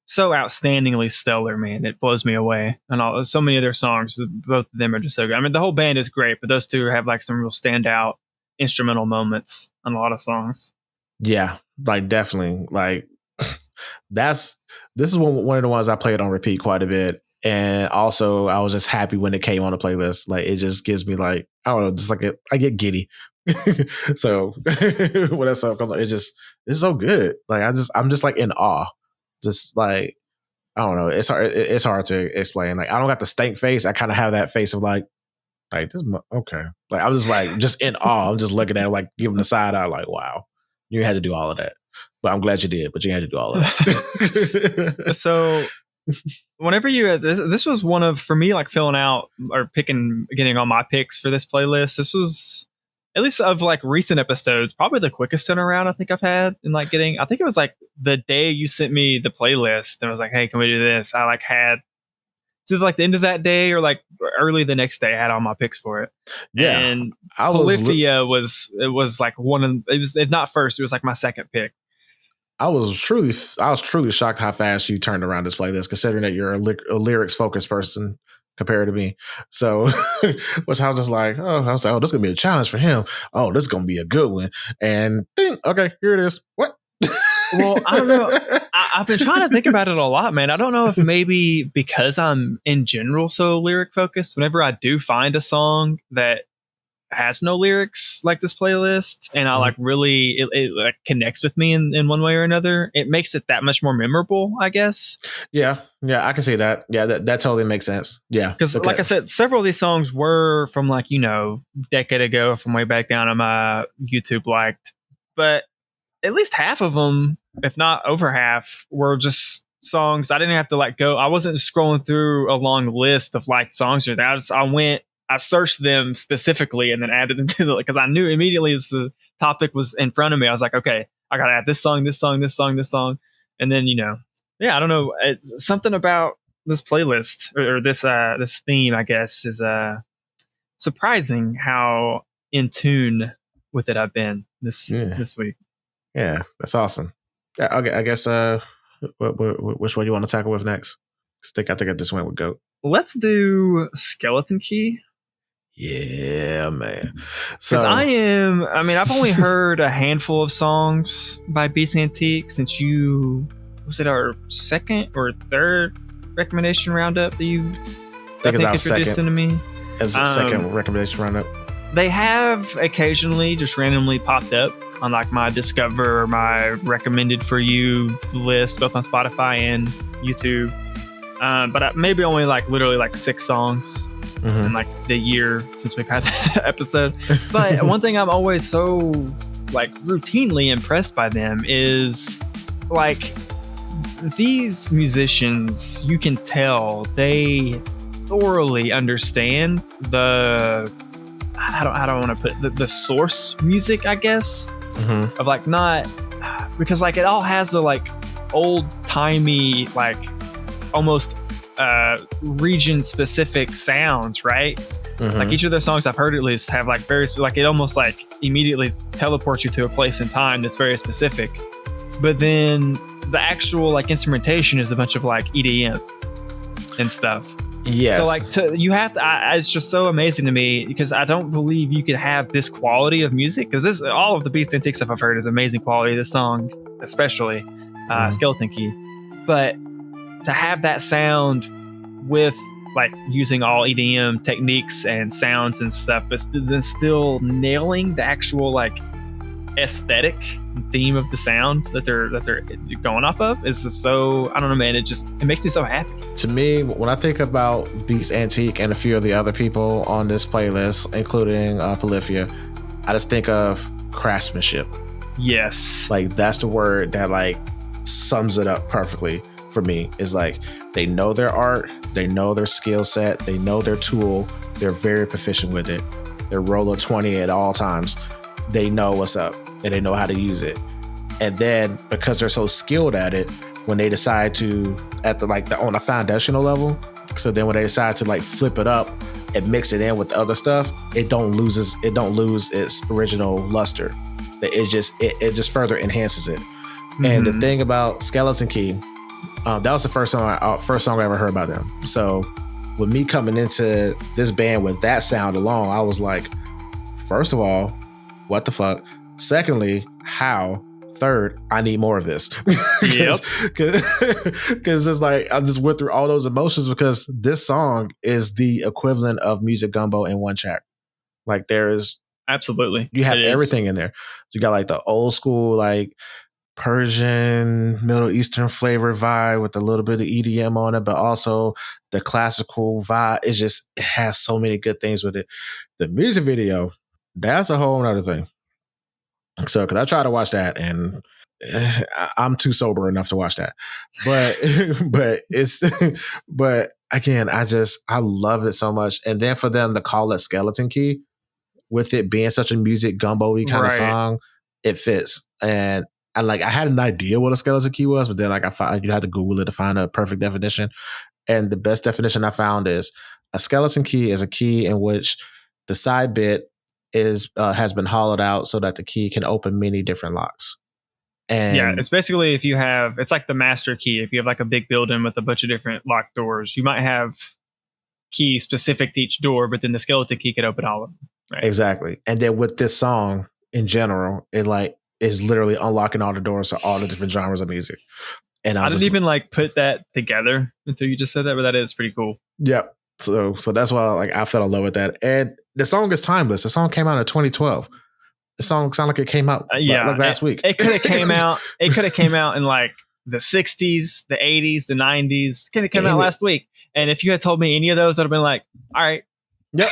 so outstandingly stellar, man. It blows me away. And so many of their songs, both of them are just so good. I mean, the whole band is great, but those two have like some real standout instrumental moments on a lot of songs. Yeah, like definitely. Like this is one of the ones I played on repeat quite a bit. And also I was just happy when it came on the playlist. Like, it just gives me like, I don't know, just like I get giddy. So when that song comes on, it's so good. Like, I'm just like in awe. Just like, I don't know. It's hard to explain. Like, I don't got the stank face. I kind of have that face of like this. Okay. Like, I'm just like, just in awe. I'm just looking at it, like, giving the side eye, like, wow, you had to do all of that. But I'm glad you did, but you had to do all of that. So whenever this was one of, for me, like filling out or getting all my picks for this playlist, this was, at least of like recent episodes, probably the quickest turnaround I think I've had in like I think it was like the day you sent me the playlist and I was like, hey, can we do this? I like had to like the end of that day or like early the next day, I had all my picks for it. Yeah. And Polyphia was like if not first, it was like my second pick. I was truly shocked how fast you turned around this playlist, considering that you're a lyrics focused person compared to me. So, which I was just like, this is gonna be a challenge for him. Oh, this is gonna be a good one. And okay, here it is. What? Well, I don't know. I've been trying to think about it a lot, man. I don't know if maybe because I'm in general so lyric focused, whenever I do find a song that has no lyrics like this playlist and I like really it like connects with me in one way or another, it makes it that much more memorable, I guess. Yeah, I can see that. Yeah, that totally makes sense. Yeah, because like I said, several of these songs were from like, decade ago, from way back down on my YouTube liked, but at least half of them, if not over half, were just songs I didn't have to like go. I wasn't scrolling through a long list of liked songs or that. I searched them specifically and then added them to because I knew immediately as the topic was in front of me, I was like, okay, I got to add this song, this song, this song, this song. And then, I don't know. It's something about this playlist or this theme, I guess, is surprising how in tune with it I've been this week. Yeah, that's awesome. Yeah, okay, I guess which one you want to tackle with next? I think I just went with GOAT. Let's do Skeleton Key. Yeah, man. So I've only heard a handful of songs by Beats Antique since was it our second or third recommendation roundup that you I think introduced to me? As the second recommendation roundup. They have occasionally just randomly popped up on like my Discover or my recommended for you list, both on Spotify and YouTube. But maybe only like literally like 6 songs in like the year since we've had that episode. But one thing I'm always so like routinely impressed by them is like these musicians, you can tell they thoroughly understand the I don't want to put the source music, I guess, of like not because like it all has the like old timey like almost region specific sounds, right? Like each of their songs I've heard at least have like very like it almost like immediately teleports you to a place in time that's very specific. But then the actual like instrumentation is a bunch of like EDM and stuff. Yes. So like you have to. It's just so amazing to me because I don't believe you could have this quality of music because all of the Beats Antique stuff I've heard is amazing quality. This song, especially Skeleton Key, but to have that sound with like using all EDM techniques and sounds and stuff, but then still nailing the actual like aesthetic theme of the sound that they're going off of is just so, I don't know, man, it makes me so happy. To me, when I think about Beats Antique and a few of the other people on this playlist, including Polyphia, I just think of craftsmanship. Yes. Like, that's the word that like sums it up perfectly for me. Is like, they know their art, they know their skill set, they know their tool, they're very proficient with it. They're roller 20 at all times. They know what's up and they know how to use it. And then because they're so skilled at it, when they decide to on a foundational level, so then when they decide to like flip it up and mix it in with the other stuff, it don't lose its original luster. It just further enhances it. Mm-hmm. And the thing about Skeleton Key, that was the first song I ever heard about them. So with me coming into this band with that sound alone, I was like, first of all, what the fuck? Secondly, how? Third, I need more of this. Because it's like I just went through all those emotions because this song is the equivalent of Music Gumbo in one track. Like, there is absolutely, you have everything in there. You got like the old school like Persian, Middle Eastern flavor vibe with a little bit of EDM on it, but also the classical vibe. It has so many good things with it. The music video, that's a whole nother thing. So, because I tried to watch that and I'm too sober enough to watch that, but again, I love it so much. And then for them to call it Skeleton Key, with it being such a Music Gumbo-y kind of song, it fits. And I had an idea what a skeleton key was, but then like I found you had to Google it to find a perfect definition. And the best definition I found is a skeleton key is a key in which the side bit has been hollowed out so that the key can open many different locks. And yeah, it's basically it's like the master key. If you have like a big building with a bunch of different locked doors, you might have keys specific to each door, but then the skeleton key could open all of them. Right? Exactly. And then with this song in general, it like is literally unlocking all the doors to all the different genres of music. And I didn't even like put that together until you just said that, but that is pretty cool. Yep. So that's why like I fell in love with that. And the song is timeless. The song came out in 2012. The song sounded like it came out like last week. It could have came out. It could have came out in like the 60s, the 80s, the 90s. It could have come out last week. And if you had told me any of those, I'd have been like, all right. Yep.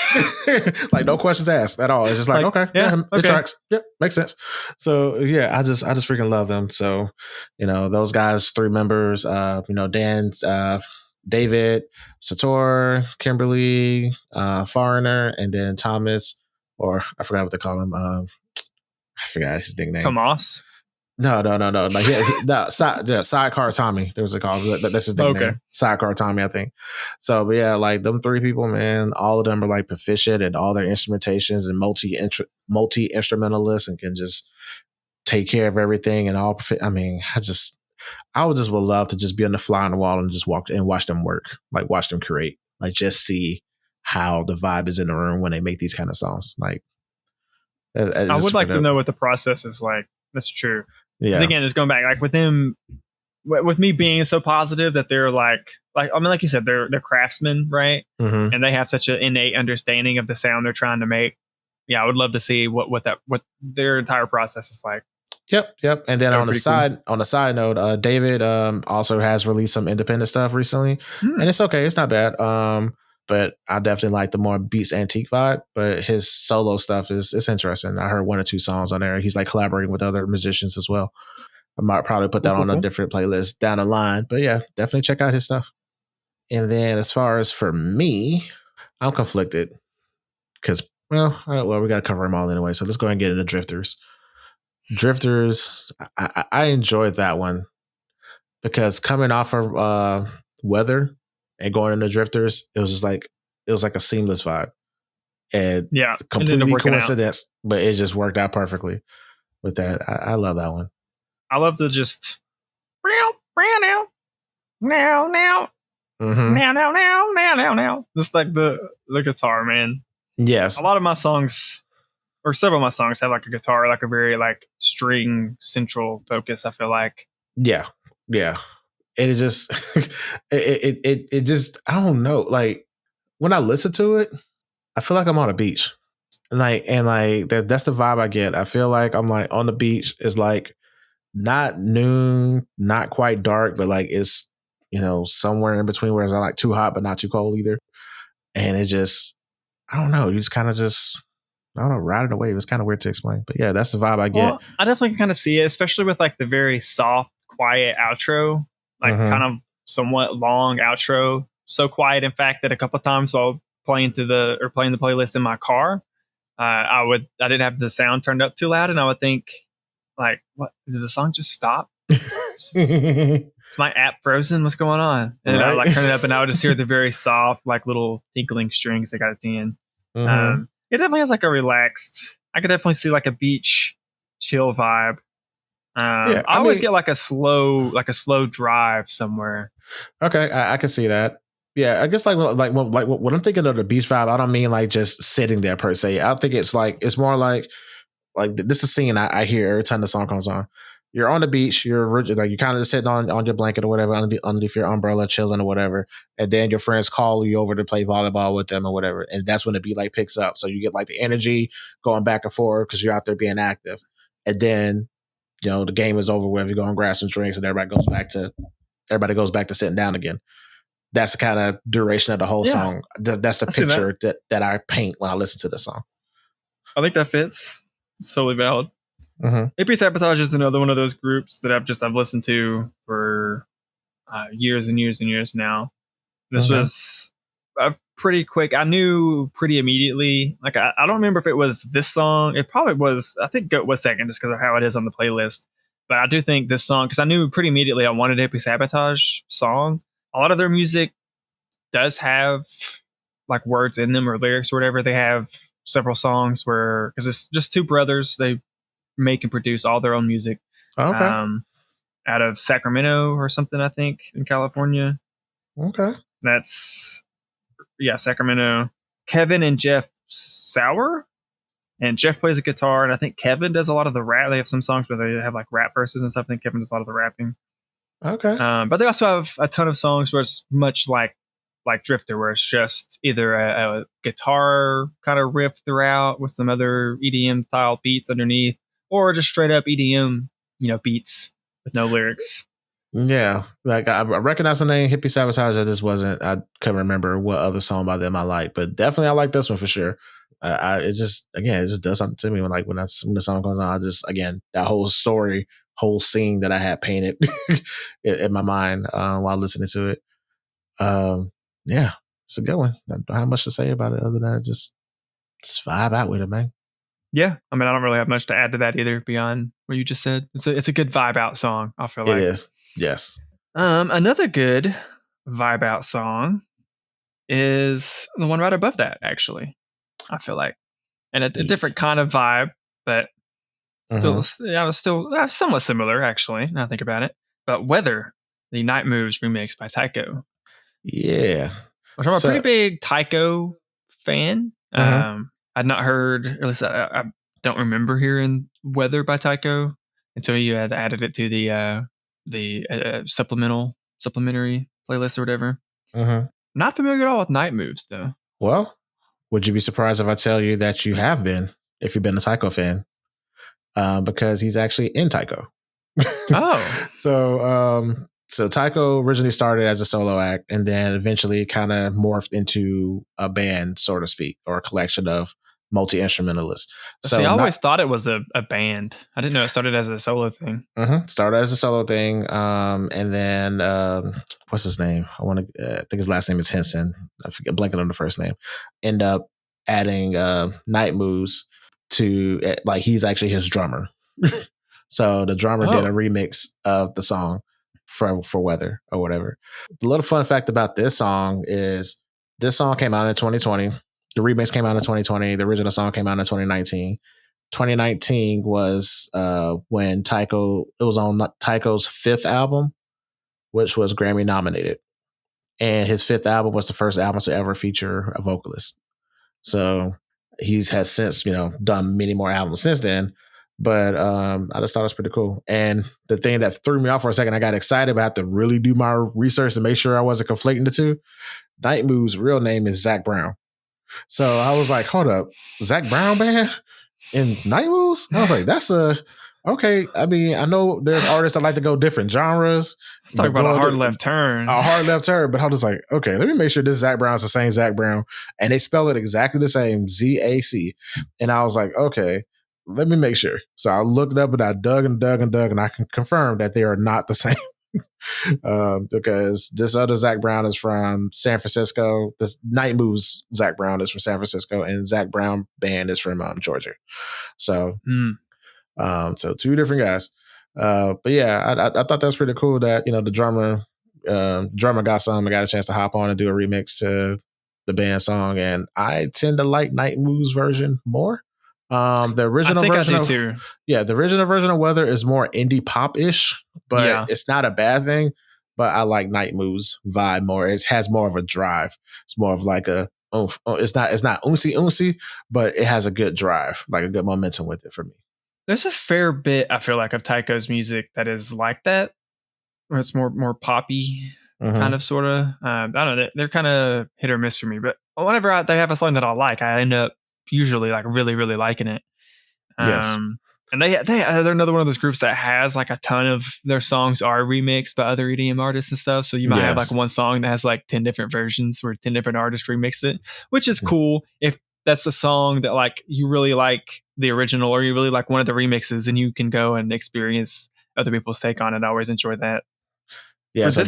Like no questions asked at all. It's just like okay, it tracks. Yep, makes sense. So yeah, I just freaking love them. So, those guys, 3 members, Dan, David, Sator, Kimberly, Foreigner, and then Thomas, or I forgot what they call him. I forgot his nickname. Tomas? No. Like, Sidecar Tommy. There was a call. That's his nickname. Okay. Sidecar Tommy, I think. So, but yeah, like them 3 people, man, all of them are like proficient in all their instrumentations and multi instrumentalists and can just take care of everything and all. I mean, I would love to just be on the fly on the wall and just walk and watch them work, like watch them create, like just see how the vibe is in the room when they make these kind of songs. Like, I would like to know what the process is like. That's true. Yeah. Again, it's going back like with them, with me being so positive that they're like I mean, like you said, they're craftsmen, right? Mm-hmm. And they have such an innate understanding of the sound they're trying to make. Yeah, I would love to see what their entire process is like. Yep. And then on the side note, David also has released some independent stuff recently, and it's okay. It's not bad. But I definitely like the more Beats Antique vibe. But his solo stuff is interesting. I heard 1 or 2 songs on there. He's like collaborating with other musicians as well. I might probably put that on a different playlist down the line. But yeah, definitely check out his stuff. And then as far as for me, I'm conflicted because we got to cover them all anyway. So let's go ahead and get into Drifters. Drifters, I enjoyed that one because coming off of Weather and going into Drifters, it was like a seamless vibe, and completely coincidence, but it just worked out perfectly with that. I love that one. I love to just now, just like the guitar, man. Yes, a lot of my songs. Or several of my songs have like a guitar, like a very like string central focus. I feel like. Yeah. And it just, it just, I don't know. Like when I listen to it, I feel like I'm on a beach. That's the vibe I get. I feel like I'm like on the beach. It's like not noon, not quite dark, but like it's somewhere in between where it's not like too hot but not too cold either. And it just, I don't know. You just kind of just, I don't know, ride it away. It was kind of weird to explain, but yeah, that's the vibe I get. Well, I definitely kind of see it, especially with like the very soft, quiet outro, like kind of somewhat long outro. So quiet, in fact, that a couple of times while playing the playlist in my car, I didn't have the sound turned up too loud, and I would think, like, what, did the song just stop? Is my app frozen? What's going on? And I like turn it up, and I would just hear the very soft, like little tinkling strings that got at the end. It definitely has like a relaxed. I could definitely see like a beach chill vibe. I always get like a slow drive somewhere. Okay, I can see that. Yeah, I guess like when I'm thinking of the beach vibe, I don't mean like just sitting there per se. I think it's more like this is a scene I hear every time the song comes on. You're on the beach, you're kind of just sitting on your blanket or whatever, underneath your umbrella, chilling or whatever, and then your friends call you over to play volleyball with them or whatever, and that's when the beat like picks up. So you get like the energy going back and forth because you're out there being active, and then the game is over with. You go and grab some drinks, and everybody goes back to sitting down again. That's the kind of duration of the whole song. That's the picture that I paint when I listen to the song. I think that fits. It's totally valid. Hippie Sabotage is another one of those groups that I've listened to for years and years and years now. This was pretty quick. I knew pretty immediately. Like I don't remember if it was this song. It probably was. I think G.O.A.T was second just because of how it is on the playlist. But I do think this song, because I knew pretty immediately I wanted a Hippie Sabotage song. A lot of their music does have like words in them or lyrics or whatever. They have several songs where, because it's just two brothers, they make and produce all their own music. Out of Sacramento or something, I think, in California. That's Sacramento. Kevin and Jeff Sauer, and Jeff plays a guitar, and I think Kevin does a lot of the rap. They have some songs where they have like rap verses and stuff. I think Kevin does a lot of the rapping. But they also have a ton of songs where it's much like Drifter, where it's just either a guitar kind of riff throughout with some other EDM style beats underneath, or just straight up EDM, beats with no lyrics. Yeah, like I recognize the name Hippie Sabotage. I couldn't remember what other song by them I like, but definitely I like this one for sure. It just does something to me when the song comes on. That whole story, whole scene that I had painted in my mind while listening to it. Yeah, it's a good one. I don't have much to say about it other than just vibe out with it, man. Yeah, I mean, I don't really have much to add to that either beyond what you just said. It's a good vibe out song, I feel like. It is. Yes. Another good vibe out song is the one right above that, actually, I feel like. And a different kind of vibe, but still somewhat similar, actually, now I think about it. But Weather, the Nitemoves remix by Tycho. Yeah. Which I'm a pretty big Tycho fan. I'd not heard, or at least I don't remember hearing Weather by Tycho until you had added it to the supplementary playlist or whatever. Not familiar at all with Nitemoves, though. Well, would you be surprised if I tell you that you have been, if you've been a Tycho fan? Because he's actually in Tycho. So Tycho originally started as a solo act and then eventually kind of morphed into a band, so to speak, or a collection of multi-instrumentalists. So I always thought it was a band. I didn't know it started as a solo thing. Started as a solo thing. And then what's his name? I think his last name is Henson. I forget, blanking on the first name. End up adding Nitemoves to he's actually his drummer. So the drummer did a remix of the song for Weather or whatever. The little fun fact about this song is this song came out in 2020. The remix came out in 2020. The original song came out in 2019. 2019 was when it was on Tycho's fifth album, which was Grammy nominated. And his fifth album was the first album to ever feature a vocalist. So he's has since, done many more albums since then. But I just thought it was pretty cool. And the thing that threw me off for a second, I got excited, but I had to really do my research to make sure I wasn't conflating the two. Nitemoves' real name is Zach Brown. So I was like, hold up, Zach Brown band in Nitemoves? I was like, that's okay. I mean, I know there's artists that like to go different genres. Let's talk about a hard left turn. A hard left turn, but I was like, okay, let me make sure this Zach Brown's the same Zach Brown. And they spell it exactly the same, Z-A-C. And I was like, okay, let me make sure. So I looked it up and I dug and I can confirm that they are not the same. Because this other Zach Brown is from San Francisco. This Nitemoves Zach Brown is from San Francisco, and Zach Brown band is from Georgia. So, so two different guys. But yeah, I thought that was pretty cool that the drummer got some and got a chance to hop on and do a remix to the band song, and I tend to like Nitemoves version more. The original version, the original version of Weather is more indie pop-ish, but it's not a bad thing. But I like Nitemoves vibe more. It has more of a drive. It's more of like a it's not oomsy, but it has a good drive, like a good momentum with it for me. There's a fair bit, I feel like, of Tycho's music that is like that, where it's more poppy, kind of, sort of. I don't know. They're kind of hit or miss for me, but whenever they have a song that I like, I end up usually like really, really liking it. Yes. And they're another one of those groups that has like a ton of their songs are remixed by other EDM artists and stuff. So you might have like one song that has like 10 different versions where 10 different artists remixed it, which is cool. If that's a song that like you really like the original or you really like one of the remixes, then you can go and experience other people's take on it. I always enjoy that. Yeah. So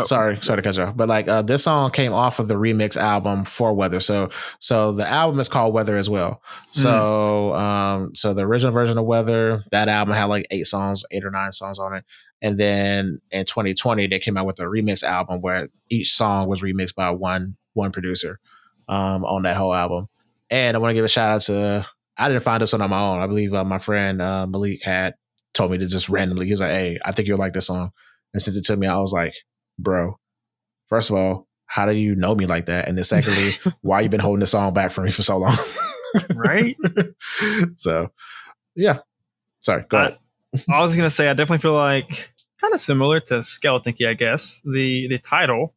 sorry to cut you off, but like this song came off of the remix album for Weather. So the album is called Weather as well. So so the original version of Weather, that album had like 8 or 9 songs on it. And then in 2020, they came out with a remix album where each song was remixed by one producer on that whole album. And I want to give a shout out to, I didn't find this one on my own. I believe my friend Malik had told me to just randomly, he was like, hey, I think you'll like this song, and sent it to me. I was like, bro, first of all, how do you know me like that? And then secondly, why you been holding the song back from me for so long? Right? So, yeah. Sorry, go ahead. I was going to say, I definitely feel like kind of similar to Skeleton Key, I guess. The title,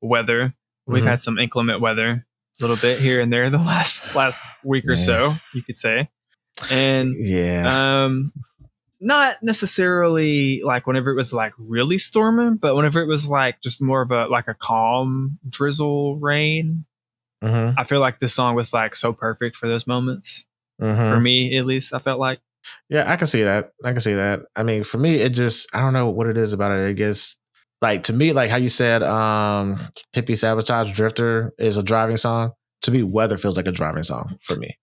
Weather, we've had some inclement weather a little bit here and there the last week or so, you could say. And not necessarily like whenever it was like really storming, but whenever it was like just more of a calm drizzle rain, I feel like this song was like so perfect for those moments. For me, at least, I felt like. Yeah, I can see that. I mean, for me, it just, I don't know what it is about it. I guess, like, to me, like how you said, Hippie Sabotage Drifter is a driving song. To me, Weather feels like a driving song for me.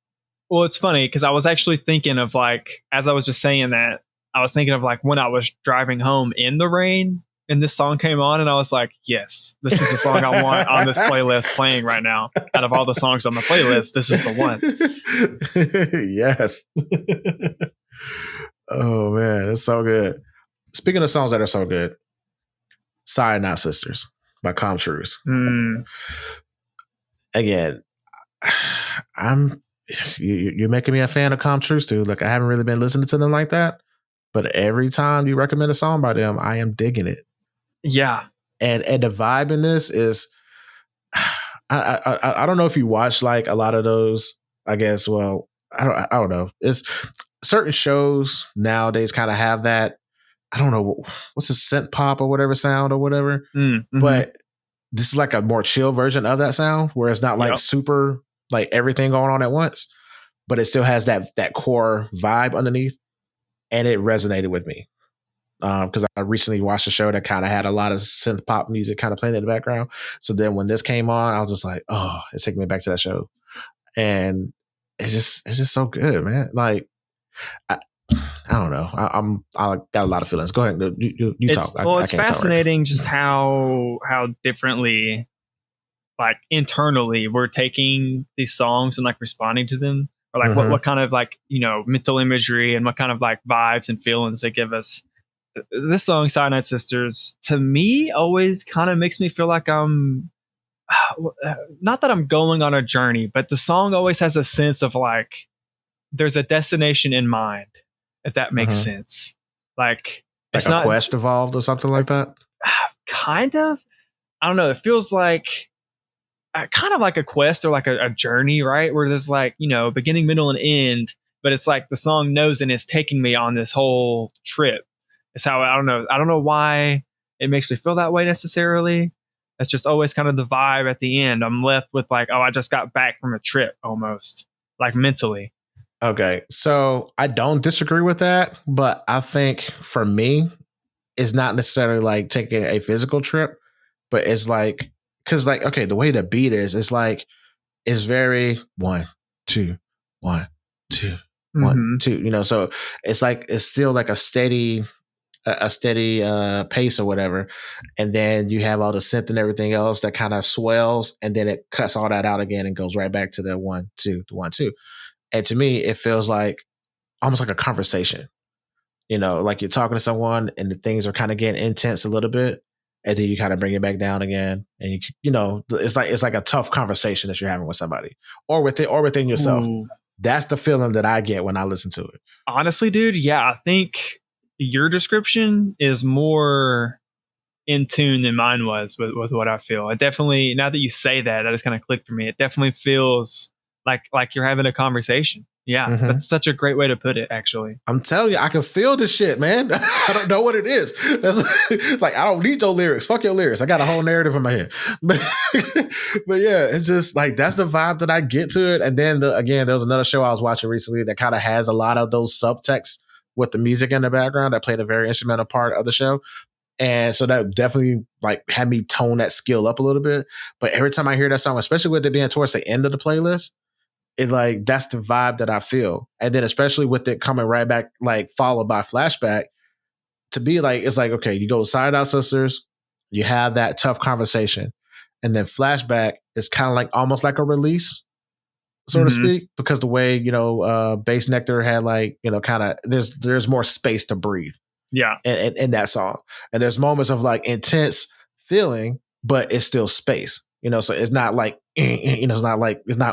Well, it's funny because I was actually thinking of like, as I was just saying that, I was thinking of like when I was driving home in the rain and this song came on and I was like, yes, this is the song I want on this playlist playing right now. Out of all the songs on the playlist, this is the one. Yes. Oh man, it's so good. Speaking of songs that are so good, Cyanide Sisters by Truise. Again, you're making me a fan of Truise, dude. Like, I haven't really been listening to them like that, but every time you recommend a song by them, I am digging it. Yeah, and the vibe in this is, I don't know if you watch like a lot of those. I guess, well, I don't know. It's certain shows nowadays kind of have that. I don't know what's a synth pop or whatever sound or whatever, but this is like a more chill version of that sound where it's not like super like everything going on at once, but it still has that core vibe underneath, and it resonated with me because I recently watched a show that kind of had a lot of synth pop music kind of playing in the background. So then when this came on, I was just like, oh, it's taking me back to that show, and it's just so good, man. Like, I don't know. I got a lot of feelings. Go ahead, you talk. It's fascinating just how differently, like, internally we're taking these songs and like responding to them, or like what kind of like, mental imagery and what kind of like vibes and feelings they give us. This song, Cyanide Sisters, to me always kind of makes me feel like I'm not that I'm going on a journey, but the song always has a sense of like there's a destination in mind, if that makes sense. Like it's not a quest involved or something like that. Kind of. I don't know. It feels like kind of like a quest or like a journey, right? Where there's like, beginning, middle, and end, but it's like the song knows and it's taking me on this whole trip. It's how, I don't know. I don't know why it makes me feel that way necessarily. That's just always kind of the vibe at the end. I'm left with like, oh, I just got back from a trip almost, like mentally. Okay. So I don't disagree with that, but I think for me, it's not necessarily like taking a physical trip, but it's like, because like, okay, the way the beat is, it's like, it's very 1, 2, 1, 2, 1, 2, so it's like, it's still like a steady pace or whatever. And then you have all the synth and everything else that kind of swells, and then it cuts all that out again and goes right back to the 1, 2, the 1, 2. And to me, it feels like almost like a conversation. Like you're talking to someone and the things are kind of getting intense a little bit, and then you kind of bring it back down again. And it's like a tough conversation that you're having with somebody or within yourself. Ooh. That's the feeling that I get when I listen to it. Honestly, dude, yeah, I think your description is more in tune than mine was with what I feel. It definitely, now that you say that just kind of clicked for me. It definitely feels like you're having a conversation. Yeah, that's such a great way to put it, actually. I'm telling you, I can feel this shit, man. I don't know what it is. That's like, I don't need your lyrics. Fuck your lyrics. I got a whole narrative in my head. But yeah, it's just like, that's the vibe that I get to it. And then again, there was another show I was watching recently that kind of has a lot of those subtexts with the music in the background that played a very instrumental part of the show. And so that definitely like had me tone that skill up a little bit. But every time I hear that song, especially with it being towards the end of the playlist, it like, that's the vibe that I feel. And then especially with it coming right back, like followed by flashback, to be like, it's like, okay, you go Side Out Sisters, you have that tough conversation. And then flashback is kind of like almost like a release, so to speak, because the way, Bassnectar had like, kind of, there's more space to breathe. Yeah. In that song. And there's moments of like intense feeling, but it's still space, so it's not like, it's not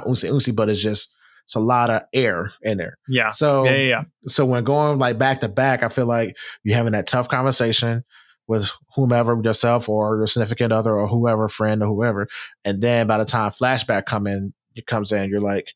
oonsy, but it's a lot of air in there. Yeah. So, yeah. So when going like back to back, I feel like you're having that tough conversation with whomever, yourself or your significant other or whoever, friend or whoever. And then by the time flashback comes in, you're like,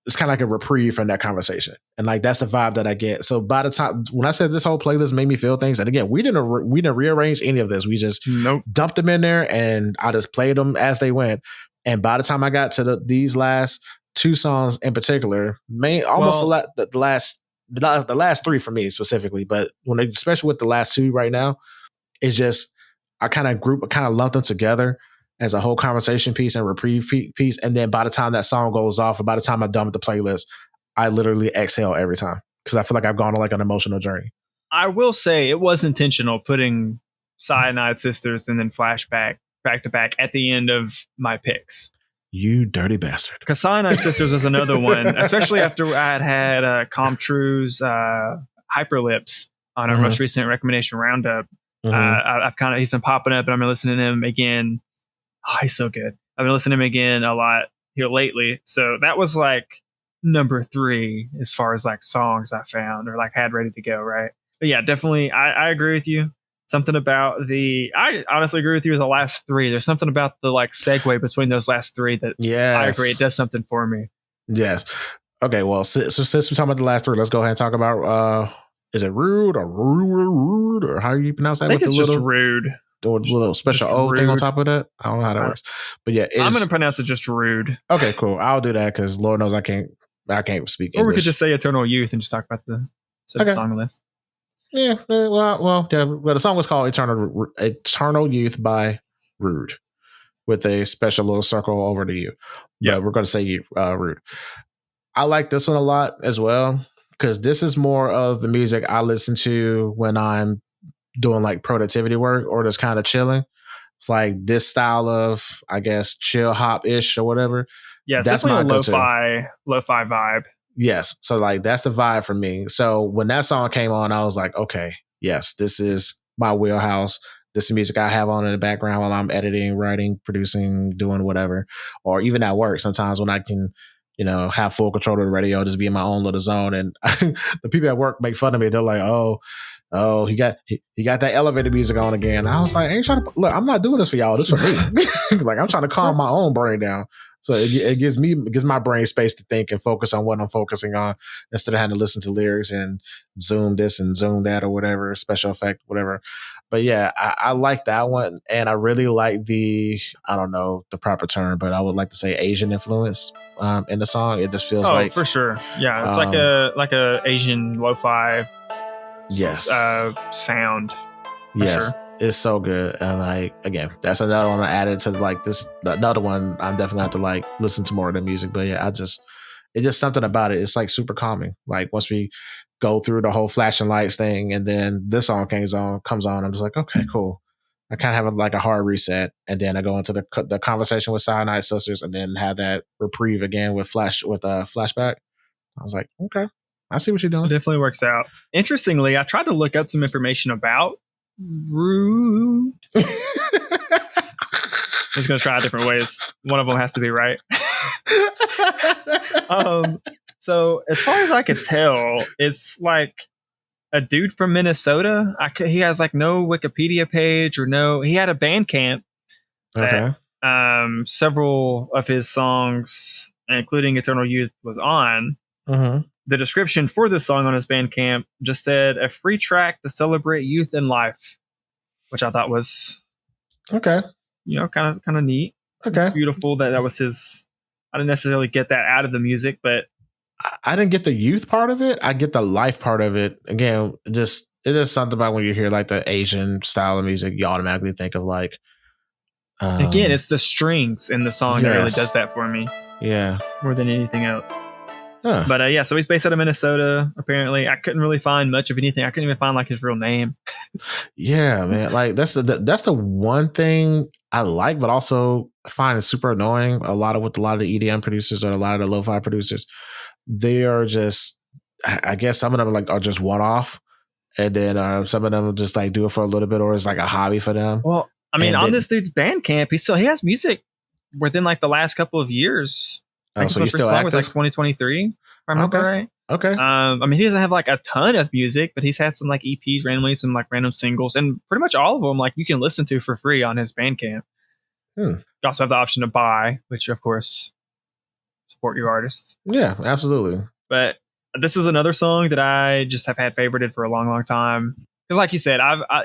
it's kind of like a reprieve from that conversation. And like, that's the vibe that I get. So by the time, when I said this whole playlist made me feel things, and again, we didn't rearrange any of this. We just dumped them in there and I just played them as they went. And by the time I got to these last 2 songs in particular, the last 3 for me specifically, but especially with the last 2 right now, it's just, I kind of lumped them together as a whole conversation piece and reprieve piece. And then by the time that song goes off, or by the time I'm done with the playlist, I literally exhale every time because I feel like I've gone on like an emotional journey. I will say it was intentional putting Cyanide Sisters and then Flashback back to back at the end of my picks. You dirty bastard. Because Cyanide Sisters was another one, especially after I had Truise Hyperlips on our most recent recommendation roundup. He's been popping up and I've been listening to him again. Oh, he's so good. I've been listening to him again a lot here lately. So that was like number 3 as far as like songs I found or like had ready to go, right? But yeah, definitely I agree with you. Something about I honestly agree with you with the last 3. There's something about the like segue between those last 3 that I agree it does something for me. Yes. Okay, well, so since we're talking about the last 3, let's go ahead and talk about is it RÜDE or RÜDE or how you pronounce that? I think it's just RÜDE. The little special O thing on top of that. I don't know how that works. But yeah, I'm going to pronounce it just RÜDE. Okay, cool. I'll do that because Lord knows I can't speak English. Or we could just say Eternal Youth and just talk about the song list. Yeah, well, yeah. Well, the song was called Eternal Youth by RÜDE with a special little circle over to you. Yeah, we're going to say RÜDE. I like this one a lot as well because this is more of the music I listen to when I'm doing like productivity work or just kind of chilling. It's like this style of, I guess, chill hop-ish or whatever. Yeah, it's definitely a lo-fi vibe. Yes. So like that's the vibe for me. So when that song came on, I was like, okay, yes, this is my wheelhouse. This is music I have on in the background while I'm editing, writing, producing, doing whatever. Or even at work, sometimes when I can have full control of the radio, just be in my own little zone. And the people at work make fun of me. They're like, oh, he got that elevator music on again. I was like, I ain't trying to look. I'm not doing this for y'all. This for me. Like, I'm trying to calm my own brain down. So it gives my brain space to think and focus on what I'm focusing on instead of having to listen to lyrics and zoom this and zoom that or whatever, special effect, whatever. But yeah, I like that one. And I really like I don't know the proper term, but I would like to say Asian influence in the song. It just feels like, for sure. Yeah. It's like a Asian lo-fi sound. Yes. Sure. It's so good. And like, again, that's another one I added to like this, another one I'm definitely have to like listen to more of the music. But yeah, it's just something about it. It's like super calming. Like once we go through the whole flashing lights thing and then this song comes on, I'm just like, okay, cool. I kind of have like a hard reset. And then I go into the conversation with Cyanide Sisters and then have that reprieve again with flashback. I was like, okay, I see what you're doing. It definitely works out. Interestingly, I tried to look up some information about RÚDE. I'm just going to try different ways. One of them has to be right. So as far as I could tell, it's like a dude from Minnesota. He has like no Wikipedia page or he had a Bandcamp. Okay. That, several of his songs, including Eternal Youth, was on. Mm-hmm. The description for this song on his Bandcamp just said a free track to celebrate youth and life, which I thought was okay. Kind of neat. Okay. Beautiful that was his. I didn't necessarily get that out of the music, but I didn't get the youth part of it. I get the life part of it. Again, it is something about when you hear like the Asian style of music, you automatically think of like. Again, it's the strings in the song that really does that for me. Yeah. More than anything else. Huh. But yeah, so he's based out of Minnesota. Apparently, I couldn't really find much of anything. I couldn't even find like his real name. Yeah, man. Like that's the one thing I like, but also find it super annoying. A lot of the EDM producers or a lot of the lo-fi producers, they are just. I guess some of them are just one off, and then some of them will just like do it for a little bit, or it's like a hobby for them. Well, I mean, on this dude's Bandcamp, he has music within like the last couple of years. I think his first song was like 2023, if I remember right. Okay. I mean, he doesn't have like a ton of music, but he's had some like EPs randomly, some like random singles, and pretty much all of them like you can listen to for free on his Bandcamp. You also have the option to buy, which of course support your artist. Yeah, absolutely. But this is another song that I just have had favorited for a long, long time. Because like you said,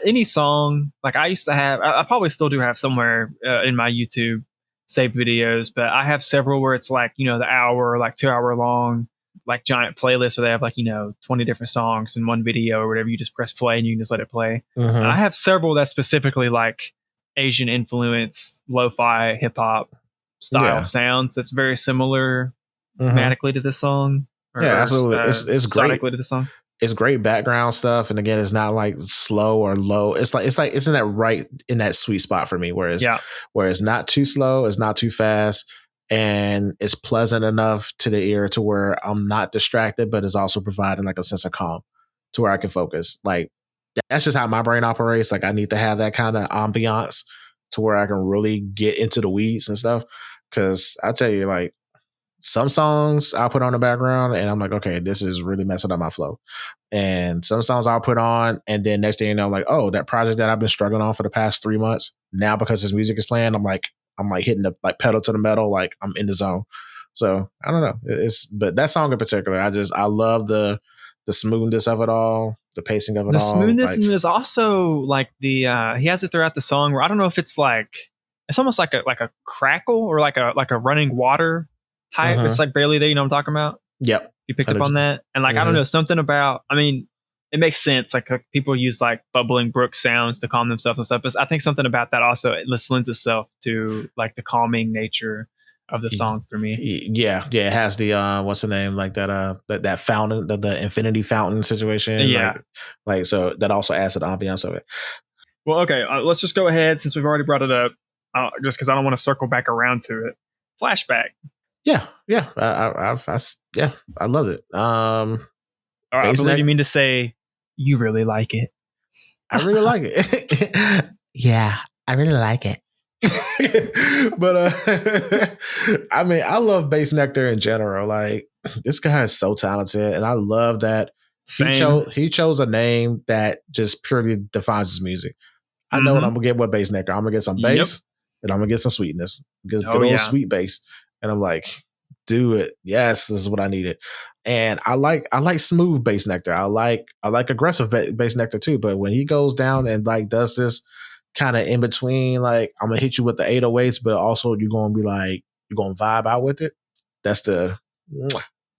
any song like I used to have, I probably still do have somewhere in my YouTube saved videos, but I have several where it's like, the hour or like 2 hour long, like giant playlists where they have like, 20 different songs in one video or whatever. You just press play and you can just let it play. Mm-hmm. I have several that's specifically like Asian influence, lo-fi, hip hop style sounds. That's very similar thematically to this song. Absolutely. It's great. To the song. It's great background stuff, and again, it's not like slow or low. It's in that sweet spot for me, where it's not too slow, it's not too fast, and it's pleasant enough to the ear to where I'm not distracted, but it's also providing like a sense of calm to where I can focus. Like that's just how my brain operates. Like I need to have that kind of ambiance to where I can really get into the weeds and stuff. Because I tell you, like, some songs I'll put on the background and I'm like, okay, this is really messing up my flow. And some songs I'll put on, and then next thing you know, I'm like, oh, that project that I've been struggling on for the past 3 months, now because this music is playing, I'm like hitting the like pedal to the metal, like I'm in the zone. So I don't know. But that song in particular, I love the smoothness of it all, the pacing of it all. The smoothness, and there's also like he has it throughout the song where I don't know if it's almost like a crackle or like a running water type. It's like barely there, you know what I'm talking about? Yep. You picked up on that? And like I don't know, something about, I mean, it makes sense. Like people use like bubbling brook sounds to calm themselves and stuff. But I think something about that also lends itself to like the calming nature of the song for me. Yeah. It has the what's the name, like that fountain, the infinity fountain situation. Yeah. Like so that also adds to the ambiance of it. Well, okay, let's just go ahead since we've already brought it up. Just because I don't want to circle back around to it. Flashback. Yeah. I loved it. All right, I believe you mean to say you really like it. I really like it. Yeah, I really like it. But I mean, I love Bassnectar in general. Like, this guy is so talented, and I love that he chose a name that just purely defines his music. I know what I'm gonna get with Bassnectar. I'm gonna get some bass, and I'm gonna get some sweetness. Good old sweet bass. And I'm like, do it. Yes, this is what I needed. And I like smooth Bassnectar. I like aggressive Bassnectar too. But when he goes down and like does this kind of in between, like, I'm gonna hit you with the 808s, but also you're gonna vibe out with it. That's the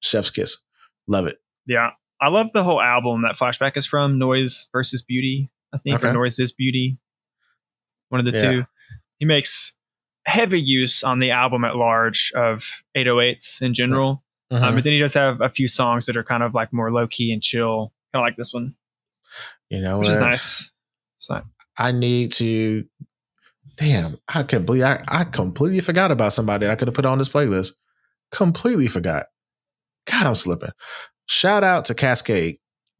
chef's kiss. Love it. Yeah. I love the whole album that Flashback is from, Noise versus Beauty, I think, or Noise is Beauty. One of the two. He makes heavy use on the album at large of 808s in general. But then he does have a few songs that are kind of like more low key and chill, kind of like this one. Which is nice. So I need to. Damn, I completely forgot about somebody I could have put on this playlist. Completely forgot. God, I'm slipping. Shout out to Cascade,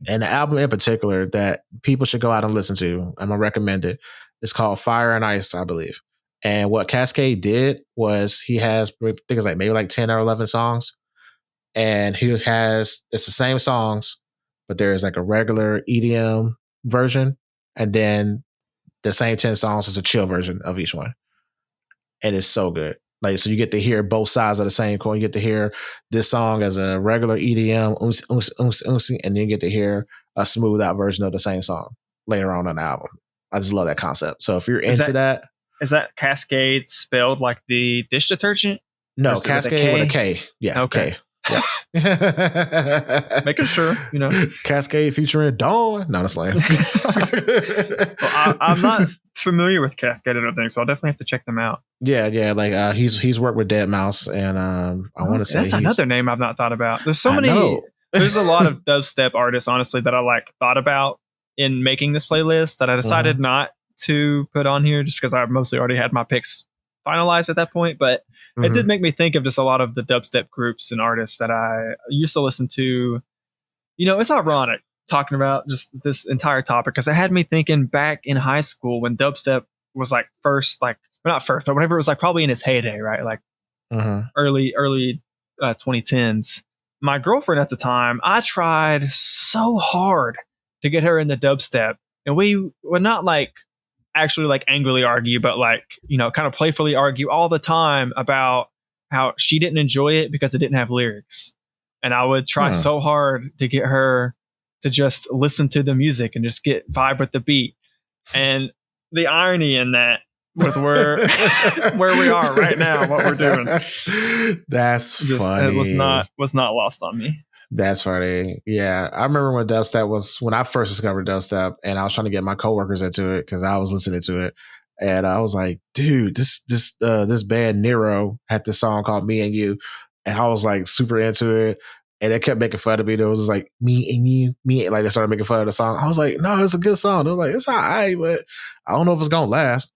and the album in particular that people should go out and listen to. I'm gonna recommend it. It's called Fire and Ice, I believe. And what Cascade did was he has, I think it's like maybe like 10 or 11 songs. And it's the same songs, but there's like a regular EDM version. And then the same 10 songs is a chill version of each one. And it's so good. Like, so you get to hear both sides of the same coin. You get to hear this song as a regular EDM, and then you get to hear a smooth out version of the same song later on the album. I just love that concept. So if you're into that. Is that Cascade spelled like the dish detergent? No, Cascade with a K. Yeah. Okay. K. Yeah. Making sure, Cascade featuring Dawn. No, that's lame. Well, I'm not familiar with Cascade, I don't think, so I'll definitely have to check them out. Yeah. Like he's worked with Deadmau5, and I want to say that's another name I've not thought about. There's so many. There's a lot of dubstep artists, honestly, that I like thought about in making this playlist that I decided not to put on here just because I mostly already had my picks finalized at that point. But it did make me think of just a lot of the dubstep groups and artists that I used to listen to. It's ironic talking about just this entire topic because it had me thinking back in high school when dubstep was like not first, but whenever it was like probably in its heyday, right? Like early 2010s. My girlfriend at the time, I tried so hard to get her into dubstep, and we would not like actually like angrily argue, but like, kind of playfully argue all the time about how she didn't enjoy it because it didn't have lyrics. And I would try so hard to get her to just listen to the music and just vibe with the beat. And the irony in that with where we are right now, what we're doing. That's funny. It was not lost on me. That's funny. Yeah. I remember when I first discovered dubstep, and I was trying to get my coworkers into it because I was listening to it. And I was like, dude, this band Nero had this song called Me and You. And I was like super into it. And they kept making fun of me. It was like, me and you, me. Like, they started making fun of the song. I was like, no, it's a good song. They were like, it's all right, but I don't know if it's going to last.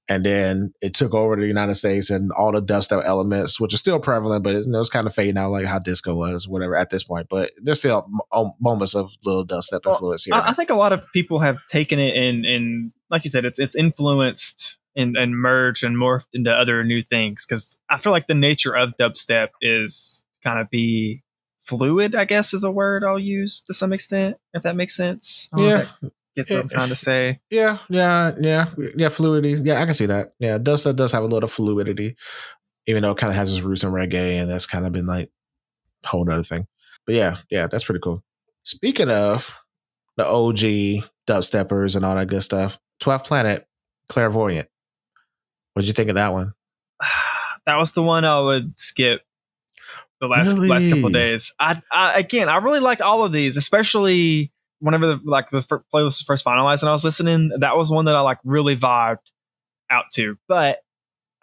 And then it took over the United States and all the dubstep elements, which are still prevalent, but it's kind of fading out like how disco was, whatever, at this point. But there's still moments of little dubstep influence here. I think a lot of people have taken it and like you said, it's influenced and merged and morphed into other new things. Because I feel like the nature of dubstep is kind of be fluid, I guess is a word I'll use to some extent, if that makes sense. Yeah. Gets what I'm trying to say. Yeah. Fluidity. Yeah, I can see that. Yeah, dubstep does have a little fluidity, even though it kind of has its roots in reggae, and that's kind of been like a whole other thing. But yeah, that's pretty cool. Speaking of the OG dubsteppers and all that good stuff, 12th Planet, Clairvoyant. What did you think of that one? That was the one I would skip the last couple of days. I really liked all of these, especially whenever the playlist was first finalized and I was listening. That was one that I like really vibed out to. But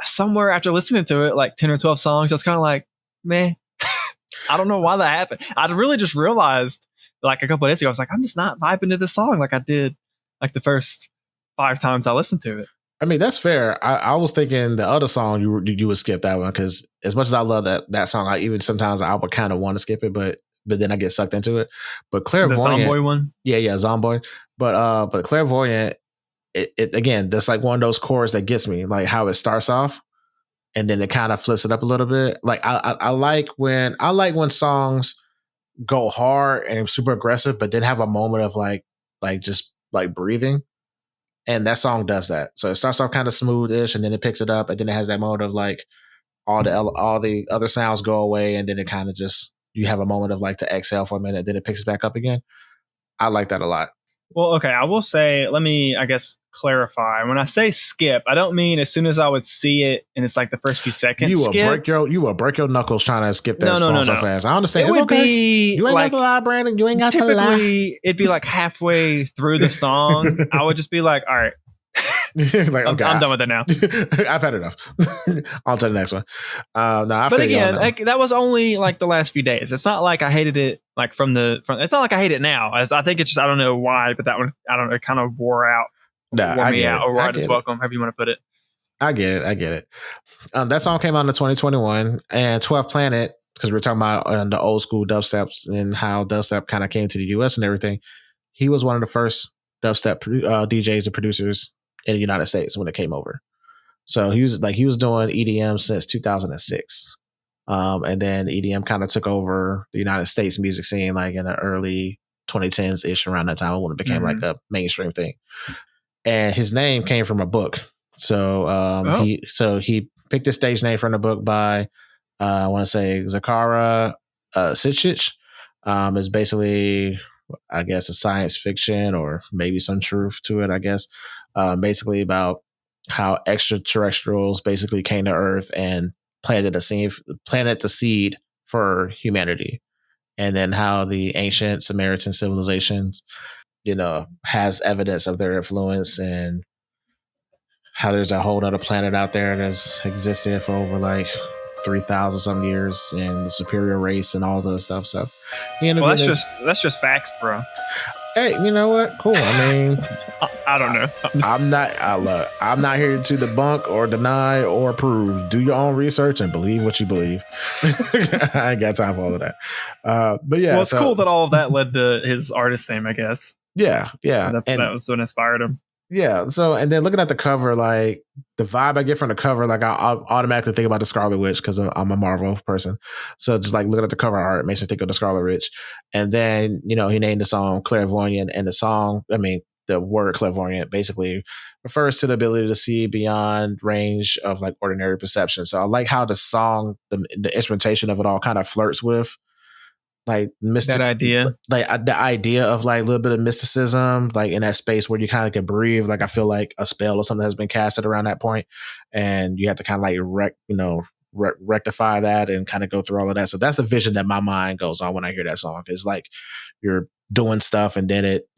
somewhere after listening to it, like 10 or 12 songs, I was kind of like, man, I don't know why that happened. I really just realized like a couple of days ago, I was like, I'm just not vibing to this song like I did like the first 5 times I listened to it. I mean, that's fair. I was thinking the other song you would skip that one because as much as I love that song, I even sometimes I would kind of want to skip it, but then I get sucked into it. But Clairvoyant, the Zomboy one, yeah, Zomboy. But Clairvoyant it again, that's like one of those chords that gets me, like how it starts off and then it kind of flips it up a little bit. Like I like when songs go hard and super aggressive, but then have a moment of like just like breathing. And that song does that. So it starts off kind of smooth-ish, and then it picks it up, and then it has that moment of like all the other sounds go away, and then it kind of just you have a moment of like to exhale for a minute, then it picks back up again. I like that a lot. Well, okay, I will say, let me, I guess, clarify. When I say skip, I don't mean as soon as I would see it and it's like the first few seconds. You will break your knuckles trying to skip that song so fast. I understand. It would be you ain't like, got to lie, Brandon. You ain't got to lie. Typically, it'd be like halfway through the song. I would just be like, all right. Like, okay, I'm done with it now. I've had enough. On to the next one. But again, like, that was only like the last few days. It's not like I hated it like from. It's not like I hate it now. I think it's just, I don't know why, but that one, I don't know, it kind of wore me out, or wore out its welcome, however you want to put it. I get it. That song came out in 2021, and 12th Planet, because we were talking about the old school dubsteps and how dubstep kind of came to the US and everything. He was one of the first dubstep DJs and producers in the United States when it came over. So he was doing EDM since 2006. And then EDM kind of took over the United States music scene like in the early 2010s ish, around that time when it became like a mainstream thing. And his name came from a book. So he picked his stage name from the book by I want to say Zakara xxyyxx. It's basically, I guess, a science fiction or maybe some truth to it, I guess. Basically about how extraterrestrials basically came to Earth and planted the seed for humanity. And then how the ancient Samaritan civilizations, has evidence of their influence, and how there's a whole other planet out there that's existed for over like 3,000 some years, and the superior race and all this other stuff. So that's just facts, bro. Hey, you know what? Cool. I mean, I don't know. I'm not here to debunk or deny or prove. Do your own research and believe what you believe. I ain't got time for all of that. But yeah, well, it's cool that all of that led to his artist name, I guess. Yeah. That was what inspired him. Yeah. So, and then looking at the cover, like the vibe I get from the cover, like I automatically think about the Scarlet Witch because I'm a Marvel person. So just like looking at the cover art makes me think of the Scarlet Witch. And then, he named the song Clairvoyant, and the word clairvoyant basically refers to the ability to see beyond range of like ordinary perception. So I like how the song, the instrumentation of it all kind of flirts with like that idea, like the idea of like a little bit of mysticism, like in that space where you kind of can breathe. Like I feel like a spell or something has been casted around that point, and you have to kind of like rectify that and kind of go through all of that. So that's the vision that my mind goes on when I hear that song. It's like you're doing stuff and then it,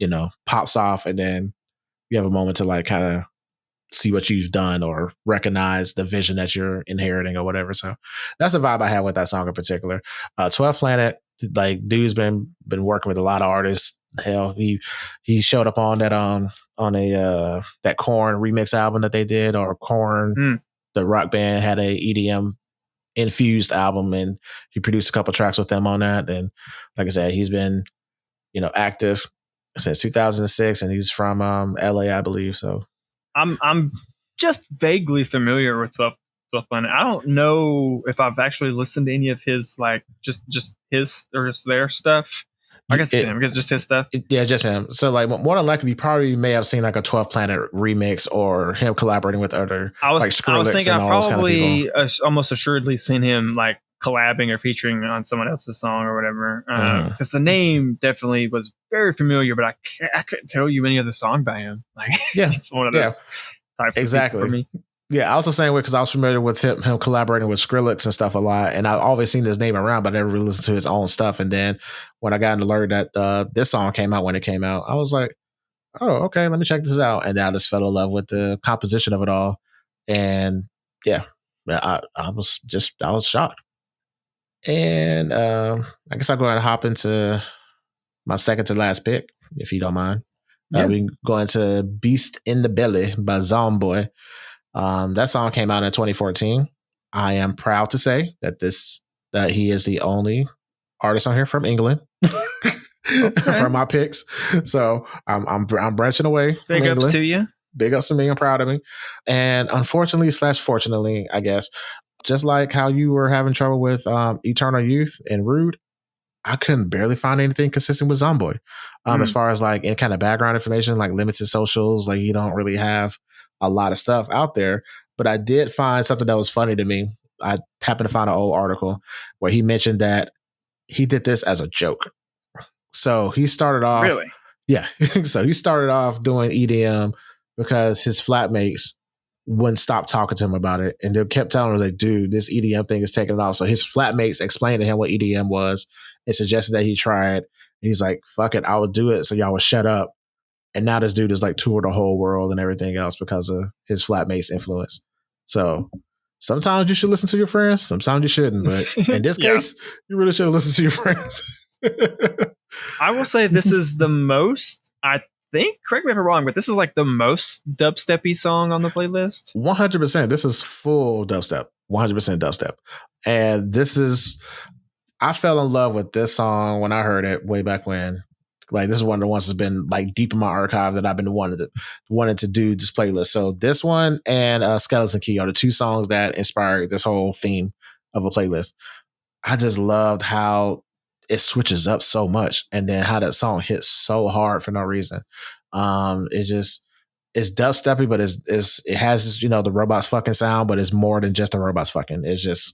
pops off, and then you have a moment to like kind of see what you've done or recognize the vision that you're inheriting or whatever. So that's the vibe I have with that song in particular. 12th Planet, like dude's been working with a lot of artists. Hell, he showed up on that that Korn remix album that they did, or Korn, the rock band, had a EDM infused album, and he produced a couple tracks with them on that. And like I said, he's been active since 2006, and he's from LA, I believe. So I'm just vaguely familiar with 12th Planet. I don't know if I've actually listened to any of his, like just his or just their stuff. I guess it's him, because just his stuff. Just him. So like more than likely, you probably may have seen like a 12th Planet remix or him collaborating with other like Skrillex. I was thinking I probably almost assuredly seen him like collabing or featuring on someone else's song or whatever. Because the name definitely was very familiar, but I couldn't tell you any other song by him. Like, it's one of those types exactly. of people for me. Yeah, I was the same way because I was familiar with him collaborating with Skrillex and stuff a lot, and I've always seen his name around, but I never really listened to his own stuff. And then when I got to learn that this song came out when it came out, I was like, oh, okay, let me check this out. And then I just fell in love with the composition of it all. And yeah, I was shocked. And I guess I'll go ahead and hop into my second to last pick, if you don't mind. We can go into Beast in the Belly by Zomboy. That song came out in 2014. I am proud to say that he is the only artist on here from England for my picks. So I'm branching away from Big England. ups to you. big ups to me. I'm proud of me. And unfortunately / fortunately, I guess, just like how you were having trouble with Eternal Youth and RÚDE, I couldn't barely find anything consistent with Zomboy. As far as like any kind of background information, like limited socials, like you don't really have a lot of stuff out there. But I did find something that was funny to me. I happened to find an old article where he mentioned that he did this as a joke. So he started off. Really? Yeah. So he started off doing EDM because his flatmates wouldn't stop talking to him about it. And they kept telling him, like, dude, this EDM thing is taking off. So his flatmates explained to him what EDM was and suggested that he try it. And he's like, fuck it, I will do it. So y'all will shut up. And now this dude is like toured the whole world and everything else because of his flatmates' influence. So sometimes you should listen to your friends. Sometimes you shouldn't. But in this case, you really should listen to your friends. I will say this is the most, I think, correct me if I'm wrong, but this is like the most dubsteppy song on the playlist. 100%. This is full dubstep. 100% dubstep. And this is, I fell in love with this song when I heard it way back when. Like, this is one of the ones that's been like deep in my archive that I've been wanting to do this playlist. So this one and Skeleton Key are the two songs that inspired this whole theme of a playlist. I just loved how it switches up so much, and then how that song hits so hard for no reason. It's dubsteppy, but it has, you know, the robots fucking sound, but it's more than just the robots fucking. It's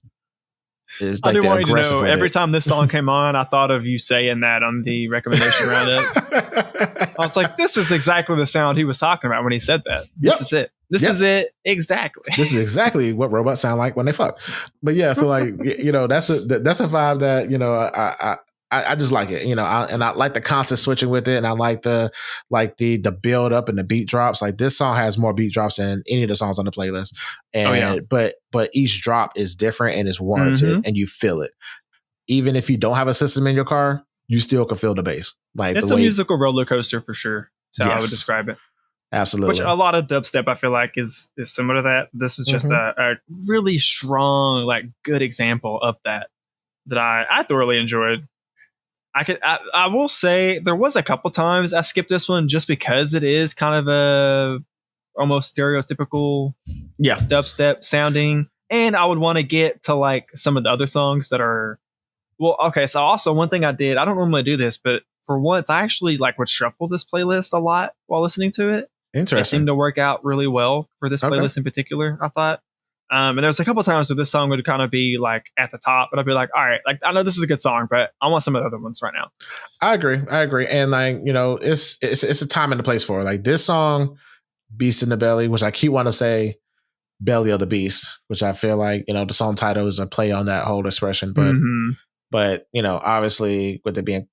like, I do want you to know, every time this song came on, I thought of you saying that on the recommendation roundup. I was like, this is exactly the sound he was talking about when he said that. This is it. This is it. Exactly. This is exactly what robots sound like when they fuck. But yeah, so like, you know, that's a vibe that, you know, I just like it, you know, and I like the constant switching with it, and I like the build up and the beat drops. Like, this song has more beat drops than any of the songs on the playlist, and but each drop is different and is warranted, and you feel it. Even if you don't have a system in your car, you still can feel the bass. Like, it's a musical roller coaster for sure. So I would describe it. Absolutely. Which a lot of dubstep, I feel like, is similar to that. This is just a really strong, like, good example of that I thoroughly enjoyed. I will say there was a couple times I skipped this one just because it is kind of a almost stereotypical dubstep sounding, and I would want to get to like some of the other songs that are, well, okay. So also one thing I did, I don't normally do this, but for once I actually like would shuffle this playlist a lot while listening to it. Interesting. It seemed to work out really well for this playlist in particular, I thought. And there was a couple of times where this song would kind of be like at the top, but I'd be like, all right, like, I know this is a good song, but I want some of the other ones right now. I agree. And like, you know, it's a time and a place for it. Like, this song, Beast in the Belly, which I keep wanting to say Belly of the Beast, which I feel like, you know, the song title is a play on that whole expression. But you know, obviously with it being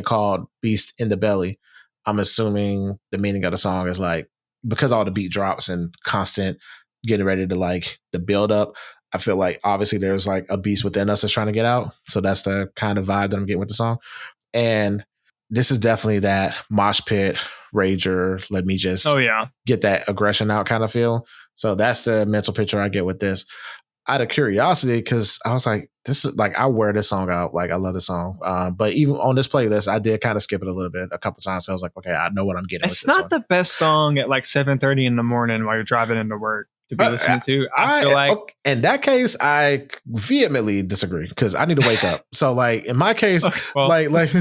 called Beast in the Belly, I'm assuming the meaning of the song is like, because all the beat drops and constant getting ready to like the build up, I feel like obviously there's like a beast within us that's trying to get out. So that's the kind of vibe that I'm getting with the song. And this is definitely that mosh pit rager, let me just get that aggression out kind of feel. So that's the mental picture I get with this. Out of curiosity, because I was like, this is like, I wear this song out. Like, I love this song. But even on this playlist, I did kind of skip it a little bit a couple times. So I was like, okay, I know what I'm getting. It's not the best song at like 7:30 in the morning while you're driving into work to be listening to. I feel like in that case, I vehemently disagree because I need to wake up. So like in my case, like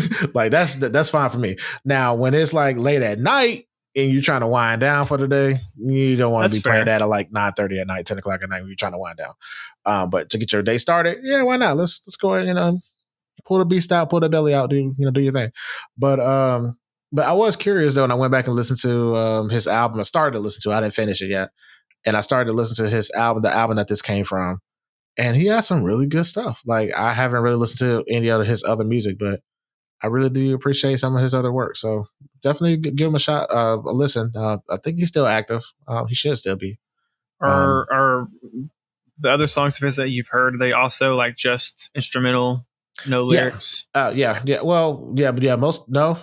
that's fine for me. Now, when it's like late at night and you're trying to wind down for the day, you don't want to be playing that at like 9:30 at night, 10 o'clock at night when you're trying to wind down. But to get your day started, yeah, why not? Let's go ahead and, you know, pull the beast out, pull the belly out, do your thing. But I was curious though, and I went back and listened to his album. I started to listen to it. I didn't finish it yet. And I started to listen to his album, the album that this came from. And he has some really good stuff. Like, I haven't really listened to any of his other music, but I really do appreciate some of his other work. So definitely give him a shot, a listen. I think he's still active. He should still be. Are the other songs of his that you've heard, are they also like just instrumental, no lyrics? Yeah. Well, yeah, but yeah, no.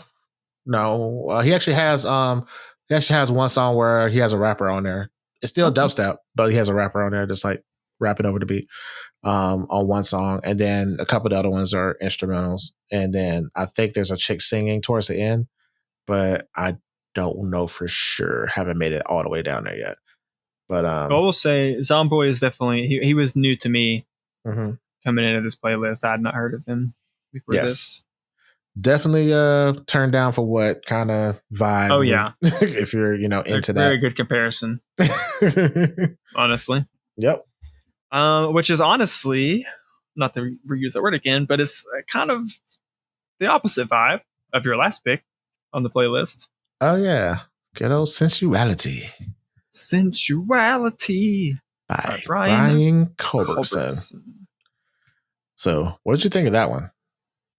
He actually has one song where he has a rapper on there. It's still dubstep, but he has a rapper on there just like rapping over the beat on one song. And then a couple of the other ones are instrumentals. And then I think there's a chick singing towards the end, but I don't know for sure. Haven't made it all the way down there yet. But I will say Zomboy is definitely he was new to me coming into this playlist. I had not heard of him before this. Definitely turned down for what kind of vibe. Oh yeah. If you're, into that. Very good comparison. Honestly. Yep. Which is honestly, not to reuse that word again, but it's kind of the opposite vibe of your last pick on the playlist. Oh yeah. Good old Sensuality. Sensuality by Brian Culbertson. So what did you think of that one?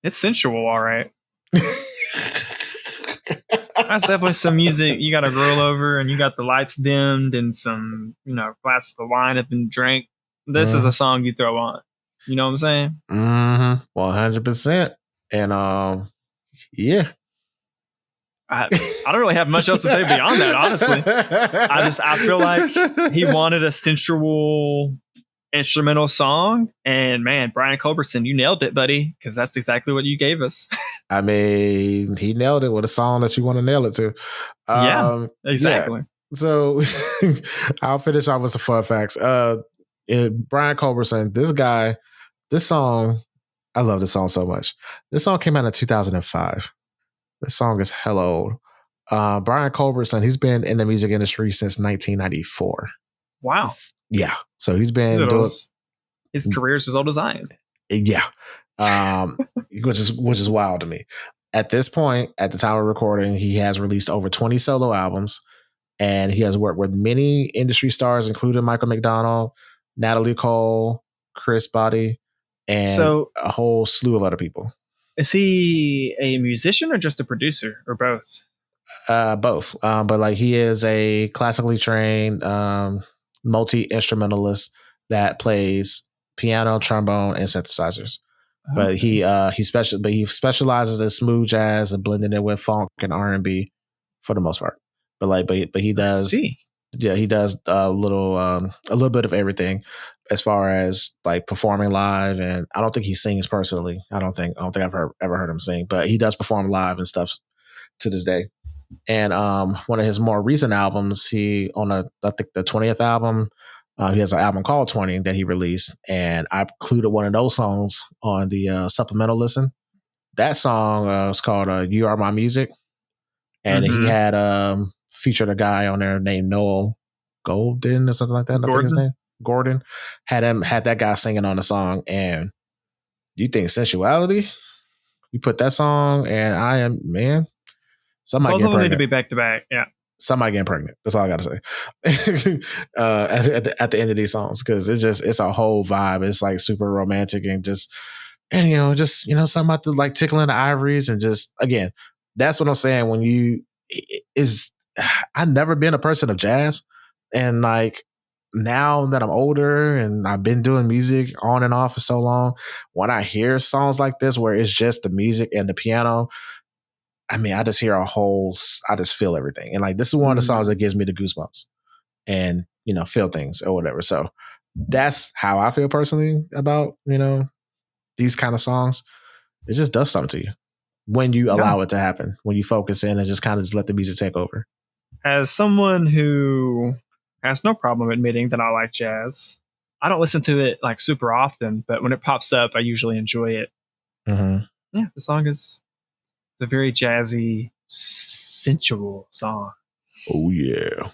It's sensual, all right. That's definitely some music. You got a girl over and you got the lights dimmed and some, glasses of wine have been drank. This is a song you throw on. You know what I'm saying? 100%. And yeah. I don't really have much else to say beyond that, honestly. I feel like he wanted a sensual instrumental song, and man, Brian Culbertson, you nailed it, buddy, because that's exactly what you gave us. I mean, he nailed it with a song that you want to nail it to. Yeah, exactly. Yeah. So I'll finish off with the fun facts. Brian Culbertson, this song, I love this song so much. This song came out in 2005. This song is hella old. Brian Culbertson, he's been in the music industry since 1994. Wow. Yeah. So he's been doing his career's as old as I am. Yeah. Which is wild to me. At this point, at the time of recording, he has released over 20 solo albums, and he has worked with many industry stars, including Michael McDonald, Natalie Cole, Chris Botti, and a whole slew of other people. Is he a musician or just a producer, or both? Both. But like he is a classically trained multi-instrumentalist that plays piano, trombone, and synthesizers. But he specializes in smooth jazz and blending it with funk and R&B for the most part. But he does he does a little bit of everything as far as like performing live, and I don't think he sings personally. I don't think I've ever heard him sing, but he does perform live and stuff to this day. And one of his more recent albums, I think the 20th album, he has an album called 20 that he released, and I included one of those songs on the supplemental listen. That song was called "You Are My Music," and he had featured a guy on there named Noel Golden or something like that. I think his name Gordon had that guy singing on the song. And you think Sensuality? You put that song, and I am man. Somebody both of them need to be back to back. Yeah. Somebody getting pregnant. That's all I got to say. At the end of these songs, because it's a whole vibe. It's like super romantic and something about the like tickling the ivories and just again, that's what I'm saying. I've never been a person of jazz, and like now that I'm older and I've been doing music on and off for so long, when I hear songs like this where it's just the music and the piano, I mean, I just I just feel everything. And like, this is one of the songs that gives me the goosebumps and, feel things or whatever. So that's how I feel personally about, these kind of songs. It just does something to you when you allow it to happen, when you focus in and just kind of just let the music take over. As someone who has no problem admitting that I like jazz, I don't listen to it like super often, but when it pops up, I usually enjoy it. Mm-hmm. Yeah, the song is a very jazzy, sensual song. Oh, yeah.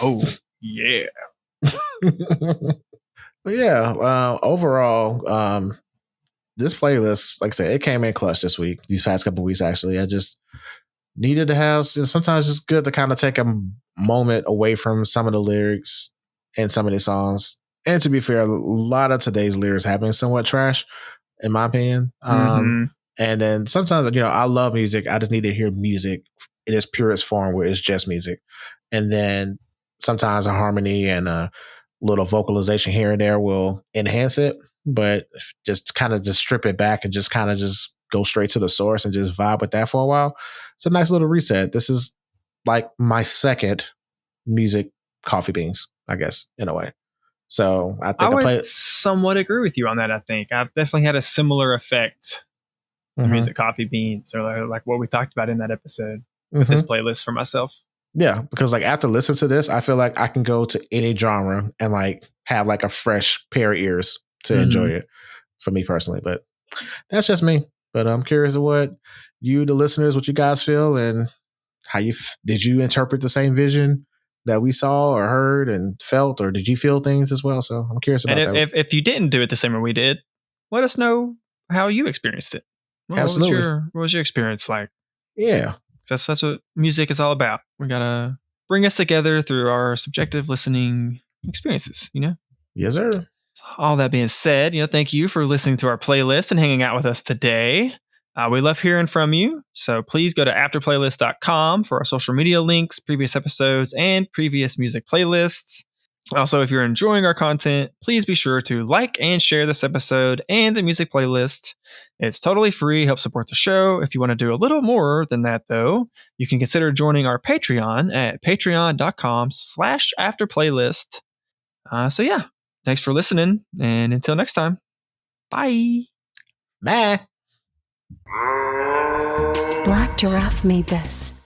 Oh, yeah. But yeah, overall, this playlist, like I said, it came in clutch this week, these past couple of weeks, actually. I just needed to have, sometimes it's good to kind of take a moment away from some of the lyrics in some of these songs. And to be fair, a lot of today's lyrics have been somewhat trash, in my opinion. And then sometimes, I love music. I just need to hear music in its purest form where it's just music. And then sometimes a harmony and a little vocalization here and there will enhance it. But just kind of just strip it back and just kind of just go straight to the source and just vibe with that for a while. It's a nice little reset. This is like my second music coffee beans, I guess, in a way. So I think I would somewhat agree with you on that. I think I've definitely had a similar effect. Music coffee beans, or like what we talked about in that episode with this playlist for myself. Yeah, because like after listening to this, I feel like I can go to any genre and like have like a fresh pair of ears to enjoy it for me personally. But that's just me. But I'm curious of what you, the listeners, what you guys feel and how did you interpret the same vision that we saw or heard and felt, or did you feel things as well? So I'm curious about and that. if you didn't do it the same way we did, let us know how you experienced it. Absolutely. What was your experience like? Yeah. That's what music is all about. We gotta bring us together through our subjective listening experiences, you know? Yes, sir. All that being said, thank you for listening to our playlist and hanging out with us today. We love hearing from you. So please go to afterplaylist.com for our social media links, previous episodes, and previous music playlists. Also, if you're enjoying our content, please be sure to like and share this episode and the music playlist. It's totally free, helps support the show. If you want to do a little more than that, though, you can consider joining our Patreon at patreon.com/afterplaylist. So yeah, thanks for listening, and until next time, bye. Bye. Black Giraffe made this.